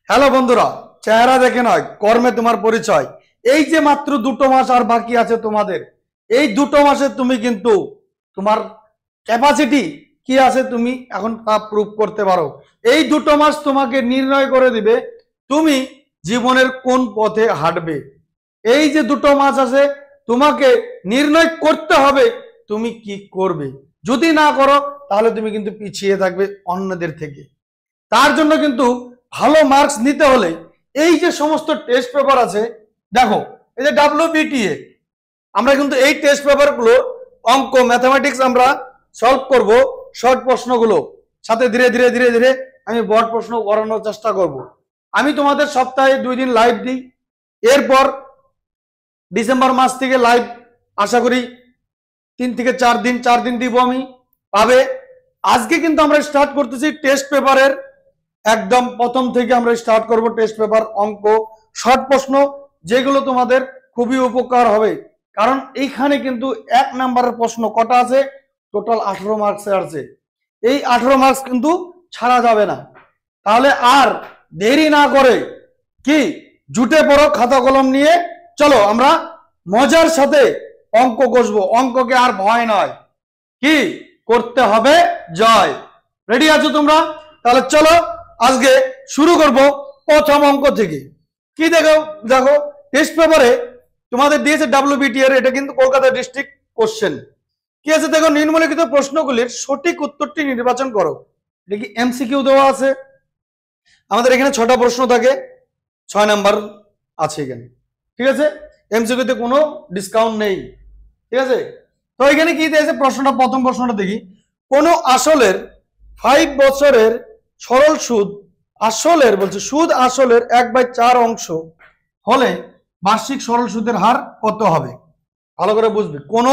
Hello বন্ধুরা, চেহারা দেখে নয় কর্মে তোমার পরিচয়। এই যে মাত্র 2টো মাস আর বাকি আছে তোমাদের, এই 2টো মাসে তুমি কিন্তু তোমার ক্যাপাসিটি কি আছে তুমি এখন তা প্রুভ করতে পারো। এই 2টো মাস তোমাকে নির্ণয় করে দিবে তুমি জীবনের কোন পথে হাঁটবে। এই যে 2টো মাস আছে তোমাকে নির্ণয় করতে হবে তুমি কি করবে। যদি না করো তাহলে তুমি কিন্তু পিছিয়ে থাকবে অন্যদের থেকে। তার জন্য কিন্তু ভালো মার্কস নিতে হলে এই যে সমস্ত টেস্ট পেপার আছে, দেখো এই যে WBTA, আমরা কিন্তু এই টেস্ট পেপারগুলো অঙ্ক ম্যাথমেটিক্স আমরা সলভ করব। শর্ট প্রশ্নগুলো সাথে ধীরে ধীরে ধীরে ধীরে আমি বড় প্রশ্ন করানোর চেষ্টা করব। আমি তোমাদের সপ্তাহে 2 দিন লাইভ দিই, এরপর ডিসেম্বর মাস থেকে লাইভ আশা করি 3 থেকে 4 দিন দিব আমি, পাবে। আজকে কিন্তু আমরা স্টার্ট করতেছি টেস্ট পেপারের একদম প্রথম থেকে আমরা স্টার্ট করব টেস্ট পেপার অঙ্ক শর্ট প্রশ্ন, যেগুলো তোমাদের খুবই উপকার হবে। কারণ এইখানে কিন্তু 1 নাম্বারের প্রশ্ন কটা আছে, টোটাল 18 মার্কসের আছে। এই 18 মার্কস কিন্তু ছাড়া যাবে না। তাহলে আর দেরি না করে কি জুটে পড়ো, খাতা কলম নিয়ে চলো আমরা মজার সাথে অঙ্ক কষবো। অঙ্ককে আর ভয় নয়, কি করতে হবে জয়। রেডি আছো তোমরা? তাহলে চলো আজকে শুরু করব প্রথম অঙ্ক থেকে। কি দেখো দেখো টেস্ট পেপারে তোমাদের দিয়েছে WBTA এর, এটা কিন্তু কলকাতা ডিস্ট্রিক্ট কোশ্চেন। কি আছে দেখো, নিম্নলিখিত প্রশ্নগুলির সঠিক উত্তরটি নির্বাচন করো। এটা কি MCQ দেওয়া আছে। আমাদের এখানে 6টা প্রশ্ন থাকে, 6 নাম্বার আছে এখানে, ঠিক আছে। MCQ তে কোনো ডিসকাউন্ট নেই, ঠিক আছে। তো এখানে কি দিয়েছে প্রশ্নটা, প্রথম প্রশ্নটা দেখি। কোন আসলের 5 বছরের সরল সুদ আসলের বলছে সুদ আসলের 1/4 অংশ হলে বার্ষিক সরল সুদের হার কত হবে। ভালো করে বুঝবে, কোন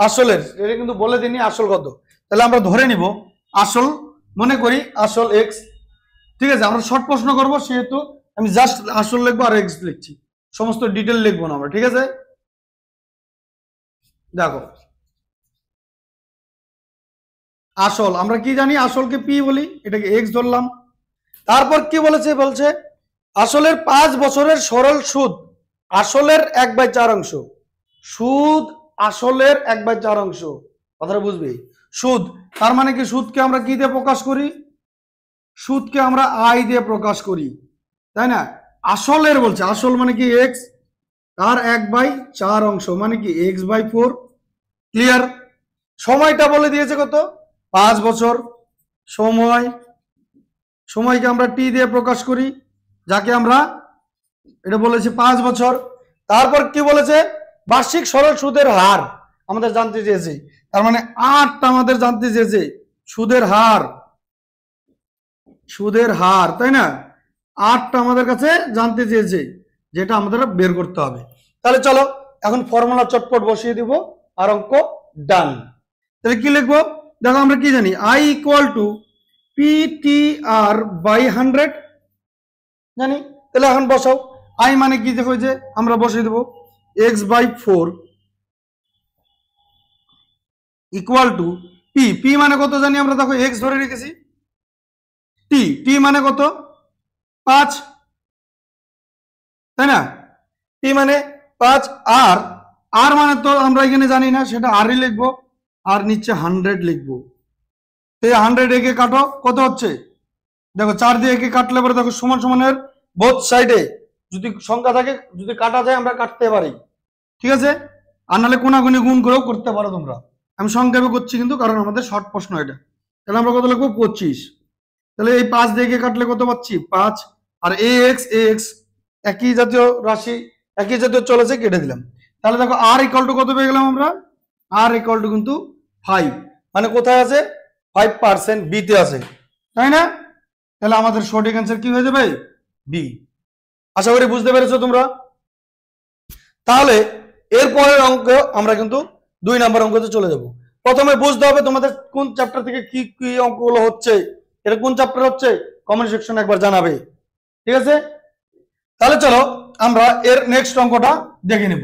আসলের, এটা কিন্তু বলে দিনি আসল কত। তাহলে আমরা ধরে নিব আসল, মনে করি আসল x, ঠিক আছে। আমরা শর্ট প্রশ্ন করব সেহেতু আমি জাস্ট আসল লিখবো আর x লিখছি, সমস্ত ডিটেল লিখবো না আমরা, ঠিক আছে। দেখো আসল আমরা কি জানি, আসলকে p বলি, এটাকে x ধরলাম। তারপর কি বলেছে, বলছে আসলের 5 বছরের সরল সুদ আসলের 1/4 অংশ। সুদ আসলের 1/4 অংশ, কথাটা বুঝবে। সুদ তার মানে কি, সুদকে আমরা কি দিয়ে প্রকাশ করি, সুদকে আমরা i দিয়ে প্রকাশ করি, তাই না। আসলের বলছে, আসল মানে কি x, তার 1/4 অংশ মানে কি x/4। ক্লিয়ার। সময়টা বলে দিয়েছে কত, 5 বছর। সময়, সময়কে আমরা t দিয়ে প্রকাশ করি, যাকে আমরা এটা বলেছি 5 বছর। তারপর কি বলেছে, বার্ষিক সরল সুদের হার আমাদের জানতে চেয়েছে, তার মানে 8টা আমাদের জানতে চেয়েছে সুদের হার, সুদের হার, তাই না। 8টা আমাদের কাছে জানতে চেয়েছে, যেটা আমাদের বের করতে হবে। তাহলে চলো এখন ফর্মুলা চটপট বসিয়ে দিব আর অঙ্ক ডান। তাহলে কি লিখবো, দেখো আমরা কি জানি, I = PTR/100 জানি। তাহলে এখন বসাও, I মানে কি, দেখো যে আমরা বসিয়ে দেবো x/4 = p মানে কত জানি আমরা, দেখো x ধরে রেখেছি, t মানে কত 5, তাই না। t মানে 5, আর মানে তো আমরা এখানে জানি না, সেটা r-ই লিখবো, আর নিচে 100 লিখবো। এই 100 একে কাটো, কত হচ্ছে দেখো, 4 দিয়ে একে কাটলে পরে দেখো সমান সমানের বোথ সাইডে যদি সংখ্যা থাকে, যদি কাটা যায় আমরা কাটতে পারি, ঠিক আছে। আর নাহলে কোনাগুনি গুণ করেও করতে পারো তোমরা। আমি সংক্ষেপে করছি কিন্তু, কারণ আমাদের শর্ট প্রশ্ন এটা। তাহলে আমরা কত লিখবো, 25। তাহলে এই 5 দিয়ে একে কাটলে কত পাচ্ছি, 5। আর ax একই জাতীয় রাশি, একই জাতীয় চলেছে, কেটে দিলাম। তাহলে দেখো r = কত পেয়ে গেলাম আমরা, r = কিন্তু 5, মানে কোথায় আছে 5% b তে আছে, তাই না। তাহলে আমাদের সঠিক অ্যান্সার কি হয়ে যাবে, b। আশা করি বুঝতে পেরেছো তোমরা। তাহলে এরপরের অঙ্ক আমরা কিন্তু 2 নাম্বার অঙ্কতে চলে যাব। প্রথমে বুঝতে হবে তোমাদের কোন চ্যাপ্টার থেকে কি কি অঙ্কগুলো হচ্ছে, এটা কোন চ্যাপ্টার হচ্ছে কমেন্ট সেকশনে একবার জানাবে, ঠিক আছে। তাহলে চলো আমরা এর নেক্সট অঙ্কটা দেখে নেব,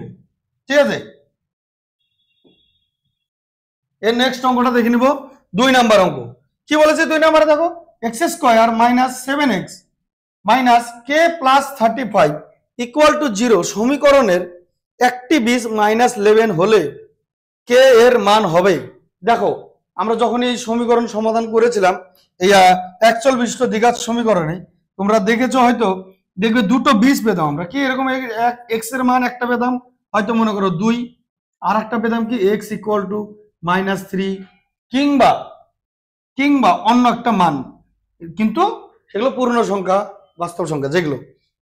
ঠিক আছে। এর নেক্সট অঙ্কটা দেখে নিব, 2 নাম্বার অঙ্ক। কি বলেছে 2 নাম্বারে, দেখো x² - 7x minus k plus 35 equal to 0 সমীকরণের একটি বীজ -11 হলে কে এর মান হবে। দেখো আমরা যখন এই সমীকরণ সমাধান করেছিলাম এই অ্যাকচুয়াল বিশিষ্ট দ্বিঘাত সমীকরণে তোমরা দেখেছো হয়তো, দেখবে দুটো বীজ পেতাম আমরা কি এরকম, এক্স এর মান একটা পেতাম হয়তো মনে করো 2, আর একটা পেতাম কি এক্স ইকুয়াল টু -3 কিংবা কিংবা অন্য একটা মান, কিন্তু সেগুলো পূর্ণ সংখ্যা বাস্তব সংখ্যা যেগুলো,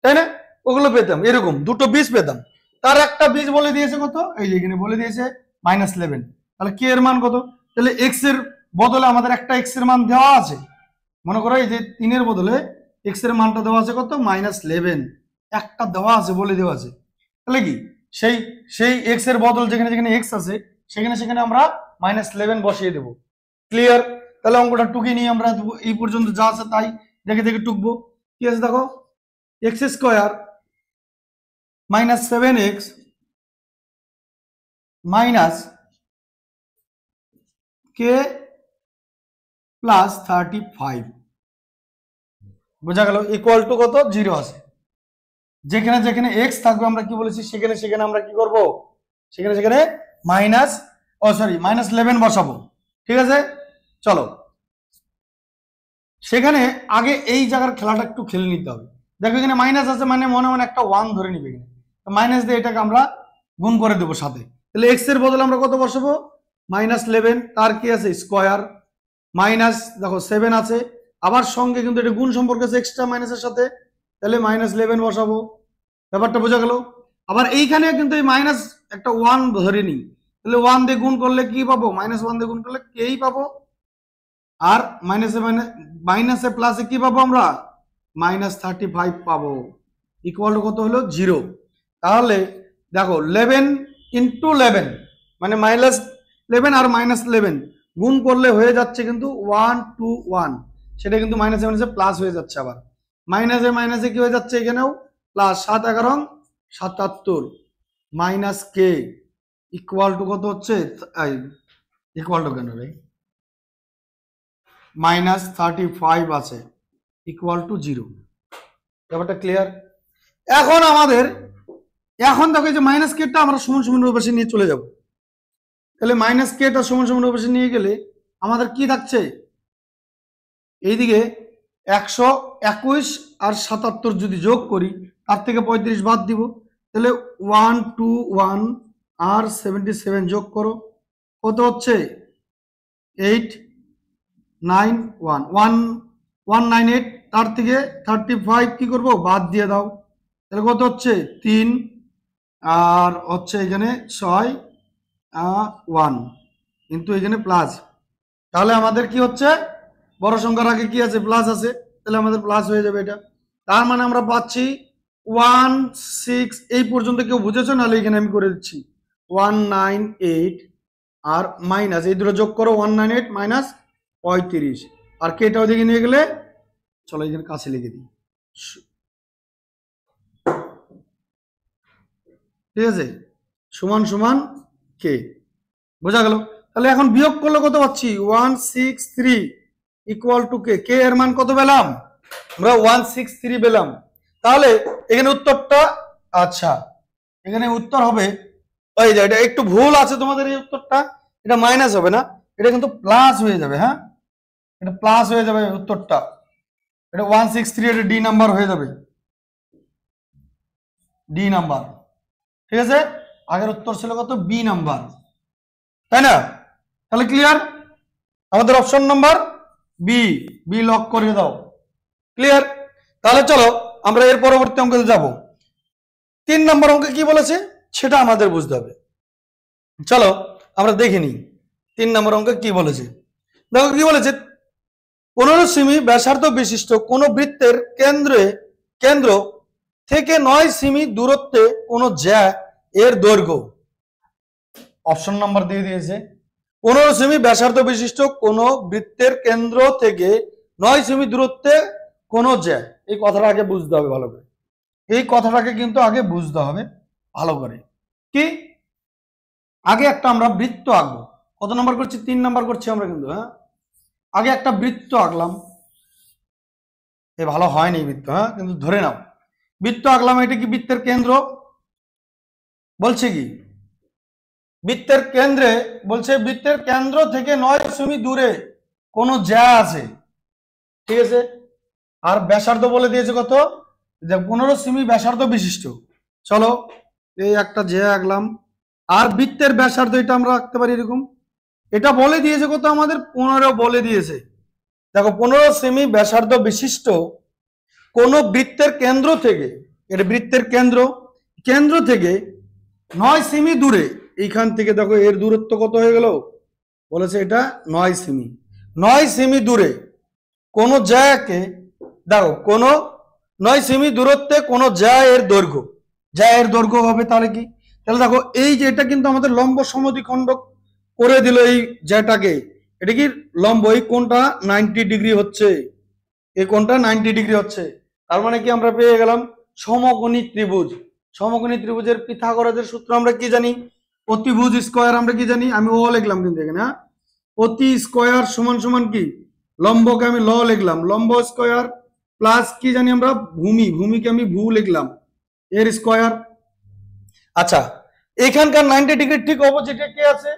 তাই না, ওগুলো পেতাম এরকম দুটো বীজ পেতাম। তার একটা বীজ বলে দিয়েছে কত, এই যে এখানে বলে দিয়েছে -11, তাহলে কে এর মান কত, তাহলে এক্স এর বদলে আমাদের একটা এক্স এর মান দেওয়া আছে, মনে করো এই যে 3 এর বদলে এক্স এর মানটা দেওয়া আছে কত -11, একটা দেওয়া আছে বলে দেওয়া আছে, তাহলে কি সেই সেই এক্স এর বদল যেখানে যেখানে এক্স আছে সেখানে সেখানে আমরা -11 বসিয়ে দেবো। ক্লিয়ার? তাহলে অঙ্কটা টুকে নিয়ে আমরা এই পর্যন্ত যা আছে তাই দেখে দেখে টুকবো। কি আছে দেখো, x square -7x minus k plus 35 বোঝা গেল ইকুয়াল টু কত 0 আছে। যেখানে যেখানে এক্স থাকবে আমরা কি বলেছি সেখানে সেখানে আমরা কি করব, সেখানে সেখানে -11 বসাবো। ঠিক আছে, চলো সেখানে আগে এই জায়গার খেলাটা একটু খেলে নিতে হবে। দেখো এখানে মাইনাস আছে মানে মনে মনে একটা 1 ধরে নিবে, মাইনাস দিয়ে এটাকে আমরা গুণ করে দেবো সাথে, তাহলে এক্স এর বদলে আমরা কত বসাবো -11, তার কি আছে স্কোয়ার মাইনাস দেখো 7 আছে, আবার সঙ্গে কিন্তু এটা গুণ সম্পর্ক আছে এক্সট্রা মাইনাসের সাথে, তাহলে -11 বসাবো। ব্যাপারটা বোঝা গেল? আবার এইখানে কিন্তু এই মাইনাস একটা 1 ধরে নিই, তাহলে 1 দিয়ে গুণ করলে কি পাবো, -1 দিয়ে গুণ করলে কেই পাবো, আর মাইনাসে প্লাসে কি পাবো আমরা -35 পাবো, ইকুয়াল টু কত হলো 0। তাহলে দেখো 11 ইন্টু 11 মানে -11 আর -11 গুণ করলে হয়ে যাচ্ছে কিন্তু 1 2 1, সেটা কিন্তু মাইনাসে মাইনাসে প্লাস হয়ে যাচ্ছে, আবার মাইনাসে মাইনাসে কি হয়ে যাচ্ছে এখানেও plus, 7 11 77 minus K equal to কত হচ্ছে, ইকুয়াল টু কেন রে -35 আছে ইকুয়াল টু 0। ব্যাপারটা ক্লিয়ার? এখন আমাদের এখন দেখো যে মাইনাস কেটা আমরা সমান সমান পাশে নিয়ে চলে যাব, তাহলে মাইনাস কেটা সমান সমান পাশে নিয়ে গেলে আমাদের কি থাকছে, এইদিকে 121 আর 77 যদি যোগ করি তার থেকে 35 বাদ দিব, তাহলে 121 আর 77 যোগ করো কত হচ্ছে 198, তার থেকে 35 কি করব বাদ দিয়ে দাও, তাহলে কত হচ্ছে 3 আর হচ্ছে এখানে 6 1 কিন্তু এখানে প্লাস, তাহলে আমাদের কি হচ্ছে বড় সংখ্যার আগে কি আছে প্লাস আছে, তাহলে আমাদের প্লাস হয়ে যাবে এটা। তার মানে আমরা পাচ্ছি 16, এই পর্যন্ত কেউ বুঝেছো নাহলে এখানে আমি করে দিচ্ছি 198 আর মাইনাস এই দুটো যোগ করো 198 মাইনাস 35 আর কেটাও দিকে নিয়ে গেলে চলো এখানে কাছে লিখে দিই, ঠিক আছে, সমান সমান কে, বোঝা গেল? তাহলে এখন বিয়োগ করলে কত পাচ্ছি 163 ইকুয়াল টু কে, কে এর মান কত পেলাম আমরা 163 পেলাম। তাহলে এখানে উত্তরটা, আচ্ছা এখানে উত্তর হবে ওই যে এটা একটু ভুল আছে তোমাদের, এই উত্তরটা এটা মাইনাস হবে না, এটা কিন্তু প্লাস হয়ে যাবে, হ্যাঁ এটা প্লাস হয়ে যাবে উত্তরটা, এটা 163 এটা ডি নাম্বার হয়ে যাবে, ডি নাম্বার, ঠিক আছে, আগের উত্তর ছিল কত বি নাম্বার, তাই না? তাহলে ক্লিয়ার, আমাদের option number B, B lock করে দাও, ক্লিয়ার? তাহলে চলো আমরা এর পরবর্তী অঙ্কে যাব। 3 নম্বর অঙ্কে কি বলেছে সেটা আমাদের বুঝতে হবে, চলো আমরা দেখে নিই 3 নম্বর অঙ্কে কি বলেছে। দেখো কি বলেছে, 15 সেমি ব্যাসার্ধ বিশিষ্ট কোন বৃত্তের কেন্দ্র থেকে 9 সেমি দূরত্বে কোন জ্যা এর দৈর্ঘ্য, অপশন নাম্বার দিয়ে দিয়েছে 15 সেমি ব্যাসার্ধ বিশিষ্ট কোন বৃত্তের কেন্দ্র থেকে 9 সেমি দূরত্বে কোন জ্যা, এই কথাটা আগে বুঝতে হবে ভালো করে, এই কথাটাকে কিন্তু আগে বুঝতে হবে ভালো করে। কি আগে একটা আমরা বৃত্ত আঁকবো, কত নাম্বার করছি 3 নাম্বার করছি আমরা কিন্তু, হ্যাঁ আগে একটা বৃত্ত আঁকলাম, এ ভালো হয়নি বৃত্ত, হ্যাঁ, কিন্তু ধরে নাও বৃত্ত আঁকলাম, এটা কি বৃত্তের কেন্দ্র? বলছে কি বৃত্তের কেন্দ্রে, বলছে বৃত্তের কেন্দ্র থেকে 9 সেমি দূরে কোন জ্যা আছে, ঠিক আছে। আর ব্যাসার্ধ বলে দিয়েছে কত, যে 15 সেমি ব্যাসার্ধ বিশিষ্ট। চলো এই একটা জ্যা আঁকলাম। আর বৃত্তের ব্যাসার্ধ এটা আমরা আঁকতে পারি এরকম, এটা বলে দিয়েছে কত আমাদের, 15 বলে দিয়েছে। দেখো 15 সেমি ব্যাসার্ধ বিশিষ্ট কোন বৃত্তের কেন্দ্র থেকে, এটা বৃত্তের কেন্দ্র, কেন্দ্র থেকে 9 সেমি দূরে, এইখান থেকে দেখো এর দূরত্ব কত হয়ে গেল, বলেছে এটা 9 সেমি। 9 সেমি দূরে কোন জ্যাকে, দেখো কোন 9 সেমি দূরত্বে কোন জ্যা এর দৈর্ঘ্য, জ্যা এর দৈর্ঘ্য হবে তাহলে কি, তাহলে দেখো এই যে এটা কিন্তু আমাদের লম্ব সমদ্বিখণ্ডক করে দিল এই জ্যাটাকে, এটা কি লম্ব, এই কোণটা 90 ডিগ্রি হচ্ছে, এই কোণটা 90 ডিগ্রি হচ্ছে। তার মানে কি আমরা পেয়ে গেলাম সমকোণী ত্রিভুজ। সমকোণী ত্রিভুজের পিথাগোরাসের সূত্র আমরা কি জানি, অতিভুজ স্কয়ার আমরা কি জানি, আমি ও লিখলাম কিন্তু এখানে, হ্যাঁ, অতি স্কয়ার সমান সমান কি, লম্বকে আমি ল লিখলাম, লম্ব স্কয়ার প্লাস কি জানি আমরা ভূমি, ভূমিকে আমি ভূ লিখলাম, এর স্কয়ার। আচ্ছা, এখানকার 90 ডিগ্রি ঠিক অপোজিটে কে আছে,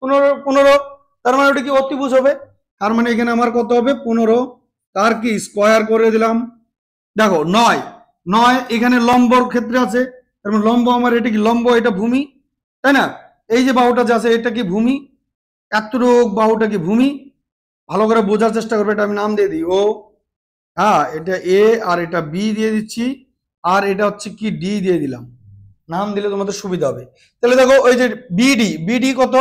15, তার মানে ওটা কি অতিভুজ হবে, তার মানে এখানে আমার কত হবে 15, তার কি স্কয়ার করে দিলাম। দেখো 9 এখানে লম্বর ক্ষেত্রে আছে, তার মানে লম্ব আমার, এটা কি লম্ব, এটা ভূমি, তাই না, এই যে বাহুটা যে আছে এটা কি ভূমি, এতটুক বাহুটা কি ভূমি, ভালো করে বোঝার চেষ্টা করবে, এটা আমি নাম দিয়ে দিই ও, হ্যাঁ, এটা এ আর এটা বি দিয়ে দিচ্ছি, আর এটা হচ্ছে কি ডি দিয়ে দিলাম, নাম দিলে তোমাদের সুবিধা হবে। তাহলে দেখো ওই যে বিডি, বিডি কত,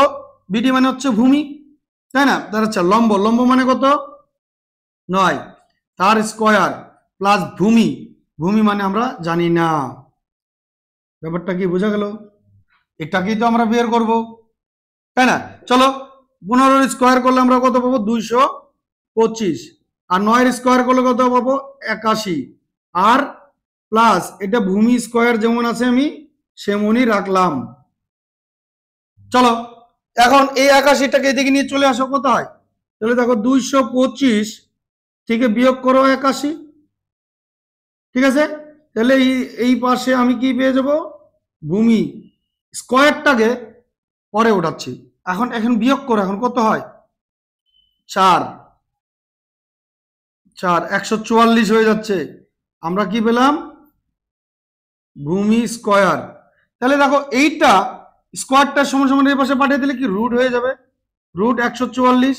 বিডি মানে হচ্ছে ভূমি, তাই না, তার আচ্ছা লম্ব, লম্ব মানে কত 9, তার স্কয়ার প্লাস ভূমি, ভূমি মানে আমরা জানি না, ব্যাপারটা কি বোঝা গেল, এটাকেই তো আমরা বের করব, তাই না। চলো 15 স্কয়ার করলে আমরা কত পাবো 225, আর 9 স্কয়ার করলে কত পাবো 81, আর প্লাস এটা ভূমি স্কয়ার যেমন আছে আমি সেমনই রাখলাম। চলো এখন এই 81টাকে এদিকে নিয়ে চলে আসো, কত হয়, তাহলে দেখো 225 থেকে বিয়োগ করো 81, ঠিক আছে, তাহলে এই পাশে আমি কি পেয়ে যাব, ভূমি স্কয়ারটাকে পরে উঠাচ্ছি, এখন এখন বিয়োগ করো, এখন কত হয় 4, 144 হয়ে যাচ্ছে, আমরা কি পেলাম ভূমি স্কয়ার। তাহলে দেখো এইটা স্কয়ারটা সমান সমান এই পাশে পাঠিয়ে দিলে কি রুট হয়ে যাবে, রুট 144,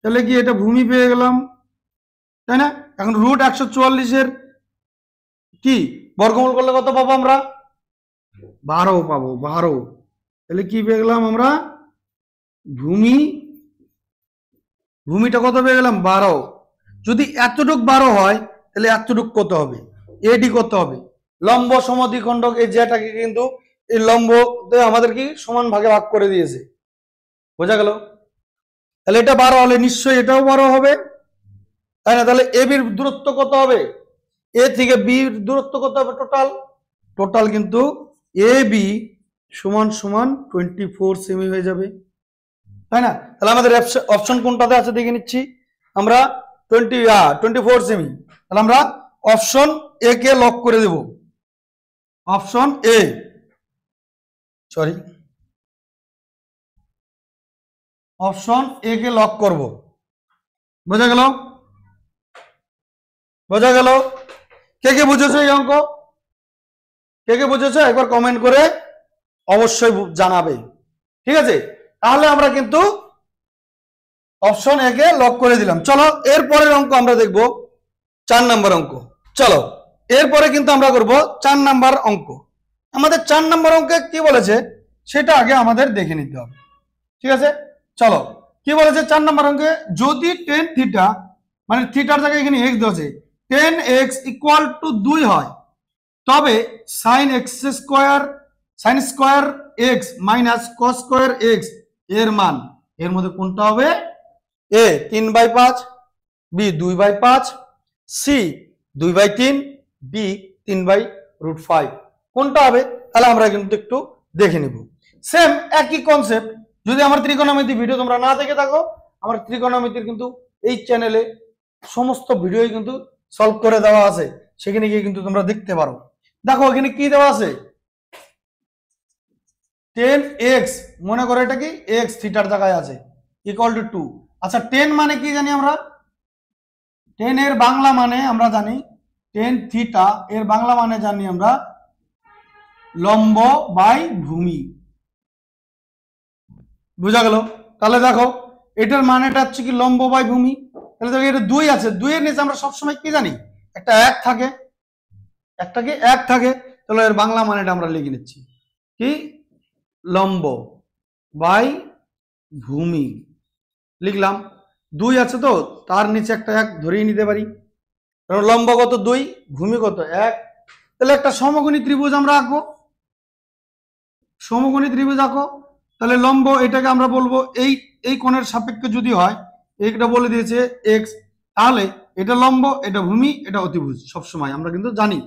তাহলে কি এটা ভূমি পেয়ে গেলাম, তাই না। এখন রুট 144 কি বর্গমূল করলে কত পাবো আমরা 12 পাবো, 12, তাহলে কি পেয়ে গেলাম আমরা ভূমি, ভূমিটা কত পেয়ে গেলাম 12, যদি এতটুক 12 হয় তাহলে এতটুক কত হবে, এডি কত হবে, লম্ব সমদ্বিখণ্ডক এই যেটাকে কিন্তু এই লম্বতে আমাদের কি সমান ভাগে ভাগ করে দিয়েছে, বোঝা গেল। তাহলে এটা 12 হলে নিশ্চয়ই এটাও 12 হবে, তাই না। তাহলে এ বির দূরত্ব কত হবে, এ থেকে বি দূরত্ব কত হবে, টোটাল টোটাল কিন্তু এ বি সমান সমান 24 সেমি হয়ে যাবে, তাই না। তাহলে আমাদের অপশন কোনটাতে আছে দেখে নিচ্ছি আমরা, 24 সেমি, তাহলে আমরা অপশন এ কে লক করে দেব, option A, sorry option A কে লক করব, বোঝা গেল, বোঝা গেল, কে কে বুঝেছো এই অঙ্ক, কে কে বুঝেছো একবার কমেন্ট করে অবশ্যই জানাবে, ঠিক আছে। তাহলে আমরা কিন্তু অপশন এ কে লক করে দিলাম। চলো এরপরের অঙ্ক আমরা দেখব 4 নাম্বার অঙ্ক। চলো এরপরে কিন্তু আমরা করব 4 নাম্বার অঙ্ক। আমাদের 4 নাম্বার অঙ্কে কি বলেছে সেটা আগে আমাদের দেখে নিতে হবে, ঠিক আছে। চলো কি বলেছে 4 নাম্বার অঙ্কে, যদি tan থিটা, মানে থিটার জায়গায় এখানে x দেওয়া আছে, tan x ইকুয়াল টু 2 হয়, তবে sin x square, sin square x minus cos square x এর মান, এর মধ্যে কোনটা হবে, এ 3/5, বি 2/5, সি 2/3, ডি 3/√5, কোনটা হবে, তাহলে আমরা কিন্তু একটু দেখে নিব। সেম একই কনসেপ্ট, যদি আমার ত্রিকোণমিতি ভিডিও তোমরা না দেখে থাকো, আমার ত্রিকোণমিতির কিন্তু এই চ্যানেলে সমস্ত ভিডিওই কিন্তু সলভ করে দেওয়া আছে, সেখানে গিয়ে কিন্তু তোমরা দেখতে পারো। দেখো এখানে কি দেওয়া আছে, 10x, মনে করো এটা কি এক্স থিটার জায়গায় আছে, ইকুয়াল টু 2। আচ্ছা 10 মানে কি জানি আমরা, 10 এর বাংলা মানে আমরা জানি 10 থিটা, এর বাংলা মানে জানি আমরা লম্ব বাই ভূমি। বুঝা গেল? তাহলে দেখো এটার মানেটা হচ্ছে কি লম্ব বাই ভূমি। তাহলে দেখো এটা 2 আছে, 2 এর নিচে আমরা সবসময় কি জানি একটা 1 থাকে, একটা কি 1 থাকে। তাহলে এর বাংলা মানেটা আমরা লিখে নিচ্ছি কি লম্ব বাই ভূমি লিখলাম। 2 আছে তো তার নিচে একটা 1 ধরেই নিতে পারি, কারণ লম্ব কত 2, ভূমি কত 1। তাহলে একটা সমকোণী ত্রিভুজ আমরা আঁকবো, সমকোণী ত্রিভুজ আঁকো। তাহলে লম্ব এটাকে আমরা বলবো এই এই কোণের সাপেক্ষে যদি হয়, এটা বলে দিয়েছে এক্স, তাহলে এটা লম্ব, এটা ভূমি, এটা অতিভুজ, সবসময় আমরা কিন্তু জানি।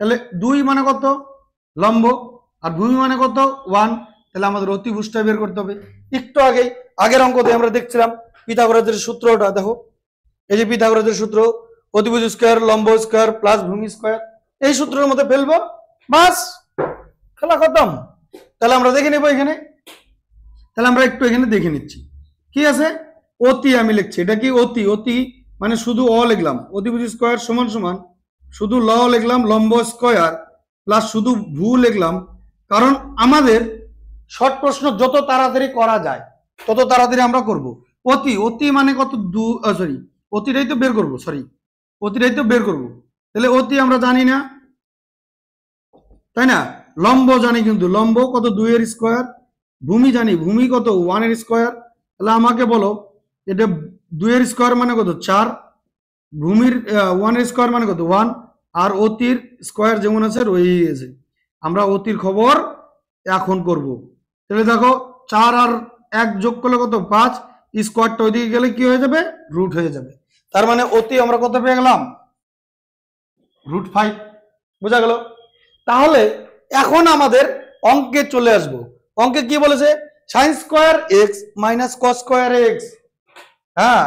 তাহলে 2 মানে কত লম্ব, আর ভূমি মানে কত 1, তাহলে আমাদের অতিভুজটা বের করতে হবে। একটু আগের অঙ্কতে আমরা দেখছিলাম পিথাগোরাসের সূত্রটা, দেখো এই যে পিথাগোরাসের সূত্র, অতিভুজ স্কয়ার লম্ব স্কয়ার প্লাস ভূমি স্কয়ার, এই সূত্রের মধ্যে ফেলবো, বাস খেলা খতম। তাহলে আমরা দেখে নেবো এখানে, তাহলে আমরা একটু এখানে দেখে নিচ্ছি কি আছে। অতি আমি লিখছি, এটা কি অতি, অতি মানে শুধু অ লিখলাম, অতিভুজ স্কয়ার সমান সমান শুধু ল লিখলাম লম্ব স্কয়ার প্লাস শুধু ভূ লিখলাম, কারণ আমাদের শর্ট প্রশ্ন যত তাড়াতাড়ি করা যায় তত তাড়াতাড়ি আমরা করব। অতি, অতি মানে কত সরি অতিটাই তো বের করব, সরি অতিটাই তো বের করব। তাহলে অতি আমরা জানি না, তাই না? লম্ব জানি, কিন্তু লম্ব কত 2 এর স্কয়ার, ভূমি জানি ভূমি কত 1 এর স্কয়ার। তাহলে আমাকে বলো এটা 2 এর স্কয়ার মানে কত 4, ভূমির 1 এর স্কয়ার মানে কত 1, আর অতির স্কয়ার যেমন আছে রয়ে গেছে। আমরা অতির খবর এখন করব। তাহলে দেখো 4 আর 1 যোগ করলে কত 5, স্কয়ারটা ওইদিকে গেলে কি হয়ে যাবে রুট হয়ে যাবে। তার মানে অতি আমরা কত পেয়ে গেলাম √5। বোঝা গেল? তাহলে এখন আমাদের অঙ্কে চলে আসবো। অঙ্কে কি বলেছে, sine square x minus cos square x, হ্যাঁ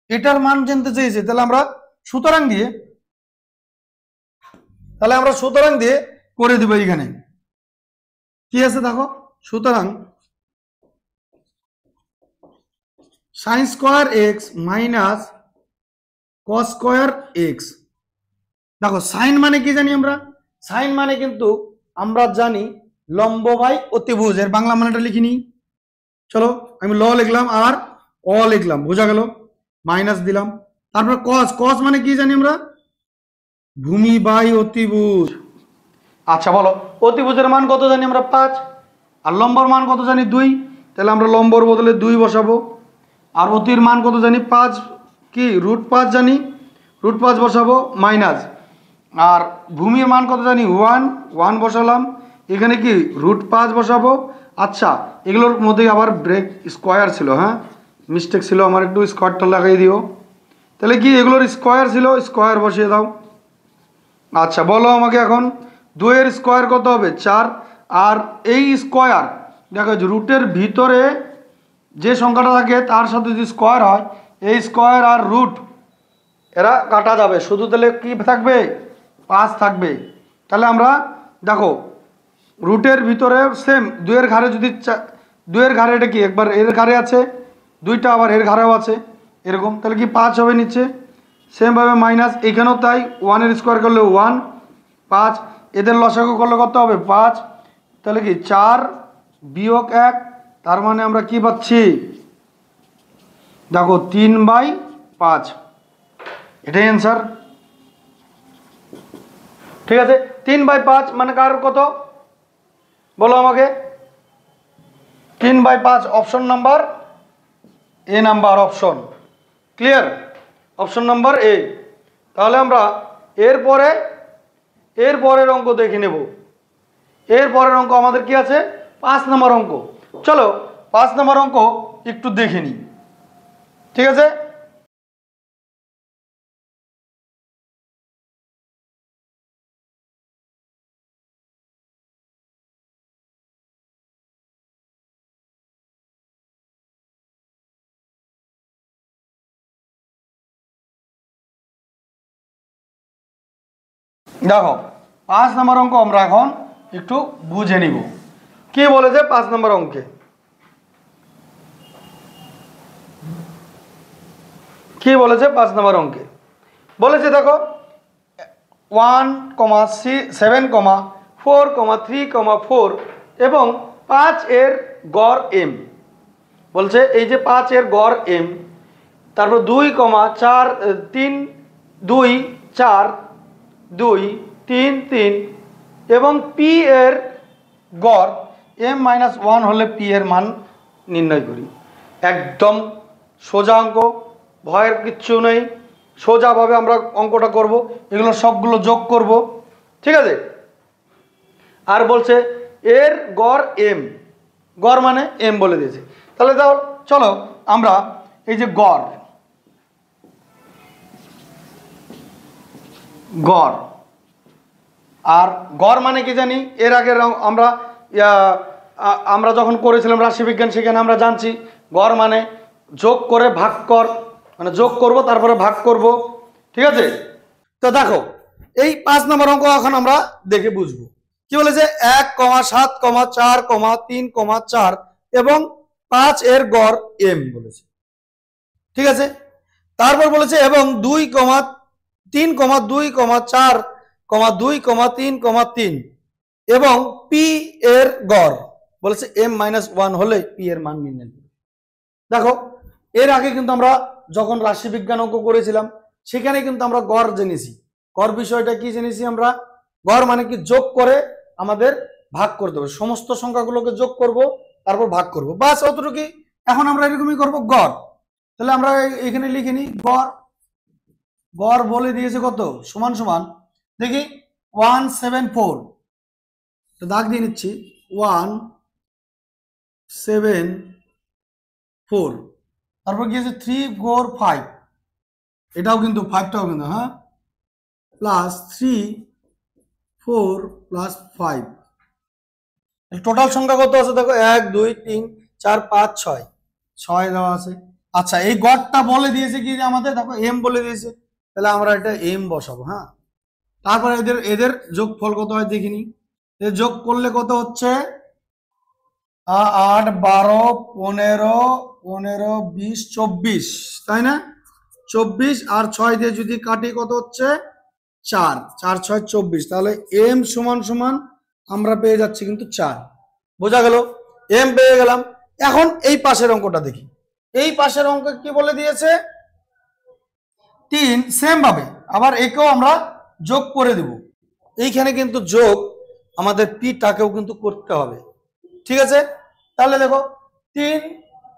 এটার মান জানতে চেয়েছে। তাহলে আমরা সুতরাং দিয়ে, করে দিব। এখানে কি আছে দেখো, সুতরাং sine square x minus cos square x. দেখো সাইন মানে কি জানি আমরা, সাইন মানে কিন্তু আমরা জানি লম্ব বাই অতিভুজ, এর বাংলা মানেটা লিখিনি। চলো আমি ল লিখলাম আর অ লিখলাম, বোঝা গেল, মাইনাস দিলাম। তারপর কস, কস মানে কি জানি আমরা ভূমি বাই অতিভুজ। আচ্ছা বলো অতিভুজের মান কত জানি আমরা 5, আর লম্বর মান কত জানি 2, তাহলে আমরা লম্বর বদলে 2 বসাবো। আর অতির মান কত জানি 5, কি √5 জানি, √5 বসাবো মাইনাস। আর ভূমির মান কত জানি 1 বসালাম, এখানে কি √5 বসাবো। আচ্ছা এগুলোর মধ্যে আবার ব্রেক স্কোয়ার ছিল, হ্যাঁ মিস্টেক ছিল আমার, একটু স্কোয়ারটা লাগাই দিও। তাহলে কি এগুলোর স্কোয়ার ছিল, স্কোয়ার বসিয়ে দাও। আচ্ছা বলো আমাকে এখন 2 এর স্কোয়ার কত হবে 4, আর এই স্কোয়ার দেখো রুটের ভিতরে যে সংখ্যাটা থাকে তার সাথে যদি স্কোয়ার হয়, এই স্কোয়ার আর রুট এরা কাটা যাবে, শুধু তাহলে কি থাকবে 5 থাকবে। তাহলে আমরা দেখো রুটের ভিতরে সেম 2 এর ঘাড়ে যদি 2 এর ঘাড়ে এটা কি একবার এর ঘাড়ে আছে, 2টা আবার এর ঘাড়েও আছে এরকম, তাহলে কি 5 হবে নিচে। সেমভাবে মাইনাস এখানেও তাই, 1 এর স্কোয়ার করলে 1, 5 এদের লসাগু করলে কত হবে 5, তাহলে কি 4 বিয়োগ 1, তার মানে আমরা কি পাচ্ছি দেখো 3/5, এটাই অ্যান্সার। ঠিক আছে 3/5 মানে কার কত বলো আমাকে, 3/5 option number A number option, clear, option number A. তাহলে আমরা এর পরের অঙ্ক দেখে নেব। এর পরের অঙ্ক আমাদের কি আছে 5 নম্বর অঙ্ক। চলো 5 নম্বর অঙ্ক একটু দেখে নিই, ঠিক আছে। দেখো 5 নম্বর অঙ্ক আমরা এখন একটু বুঝে নিব কি বলেছে 5 নম্বর অঙ্কে। কি বলেছে 5 নম্বর অঙ্কে বলেছে দেখো 1,7,4,3,4 এবং 5 এর গড় m বলছে এই যে 5 এর গড় m তারপর 2,4 3 2 4 2 3 3 এবং p এর গড় m-1 হলে p এর মান নির্ণয় করি। একদম সোজা অঙ্ক, ভয়ের কিচ্ছু নেই, সোজাভাবে আমরা অঙ্কটা করব, এগুলো সবগুলো যোগ করব, ঠিক আছে। আর বলছে এর গড় m, গড় মানে m বলে দিয়েছে। তাহলে চলো আমরা এই যে গড় গড় আর গড় মানে কি জানি, এর আগে আমরা যখন করেছিলাম রাশিবিজ্ঞান সেখানে আমরা জানছি গড় মানে যোগ করে ভাগ কর, মানে যোগ করব তারপরে ভাগ করব, ঠিক আছে। তো দেখো এই 5 নম্বর অঙ্ক এখন আমরা দেখে বুঝবো কি বলেছে 1,7,4,3,4 এবং 5 এর গড় m বলেছে, ঠিক আছে। তারপর বলেছে এবং 2,3,2,4,2,3,3 এবং p এর গড় বলেছে m-1 হলে p এর মান নির্ণয় করবে। দেখো এর আগে কিন্তু আমরা যখন রাশিবিজ্ঞান অঙ্ক করেছিলাম সেখানে কিন্তু আমরা গড় জেনেছি। গড় বিষয়টা কি জেনেছি আমরা, গড় মানে কি যোগ করে আমাদের ভাগ করতে হবে, সমস্ত সংখ্যাগুলোকে যোগ করব তারপর ভাগ করব, বাস অতটুকুই। এখন আমরা এরকমই করব গড়। তাহলে আমরা এখানে লিখে নিই গড়। গড় বলে দিয়েছে কত, সমান সমান দেখি 174, দাগ দিয়ে নিচ্ছি 174, তারপর কি আছে 3 4 5, এটাও কিন্তু 5টাও কিন্তু হ্যাঁ, প্লাস 3 4 প্লাস 5, টোটাল সংখ্যা কত আছে দেখো 1 2 3 4 5 6, 6 দেওয়া আছে। আচ্ছা এই গড়টা বলে দিয়েছে কি আমাদের, দেখো m বলে দিয়েছে, তাহলে আমরা এটা m বসাবো। হ্যাঁ, তারপরে এদের যোগফল কত হয় দেখিনি, এর যোগ করলে কত হচ্ছে 8 12 15 15 20 24, তাই না? 24 আর 6 দিয়ে যদি কাটি কত হচ্ছে 4, 4 6 24, তাহলে m সমান সমান আমরা পেয়ে যাচ্ছি কিন্তু 4। বোঝা গেল, m পেয়ে গেলাম। এখন এই পাশের অঙ্কটা দেখি। এই পাশের অঙ্ক কি বলে দিয়েছে 3, সেম ভাবে আবার একেও আমরা যোগ করে দেব। এইখানে কিন্তু যোগ আমাদের p টাকেও কিন্তু করতে হবে, ঠিক আছে। তাহলে দেখো 3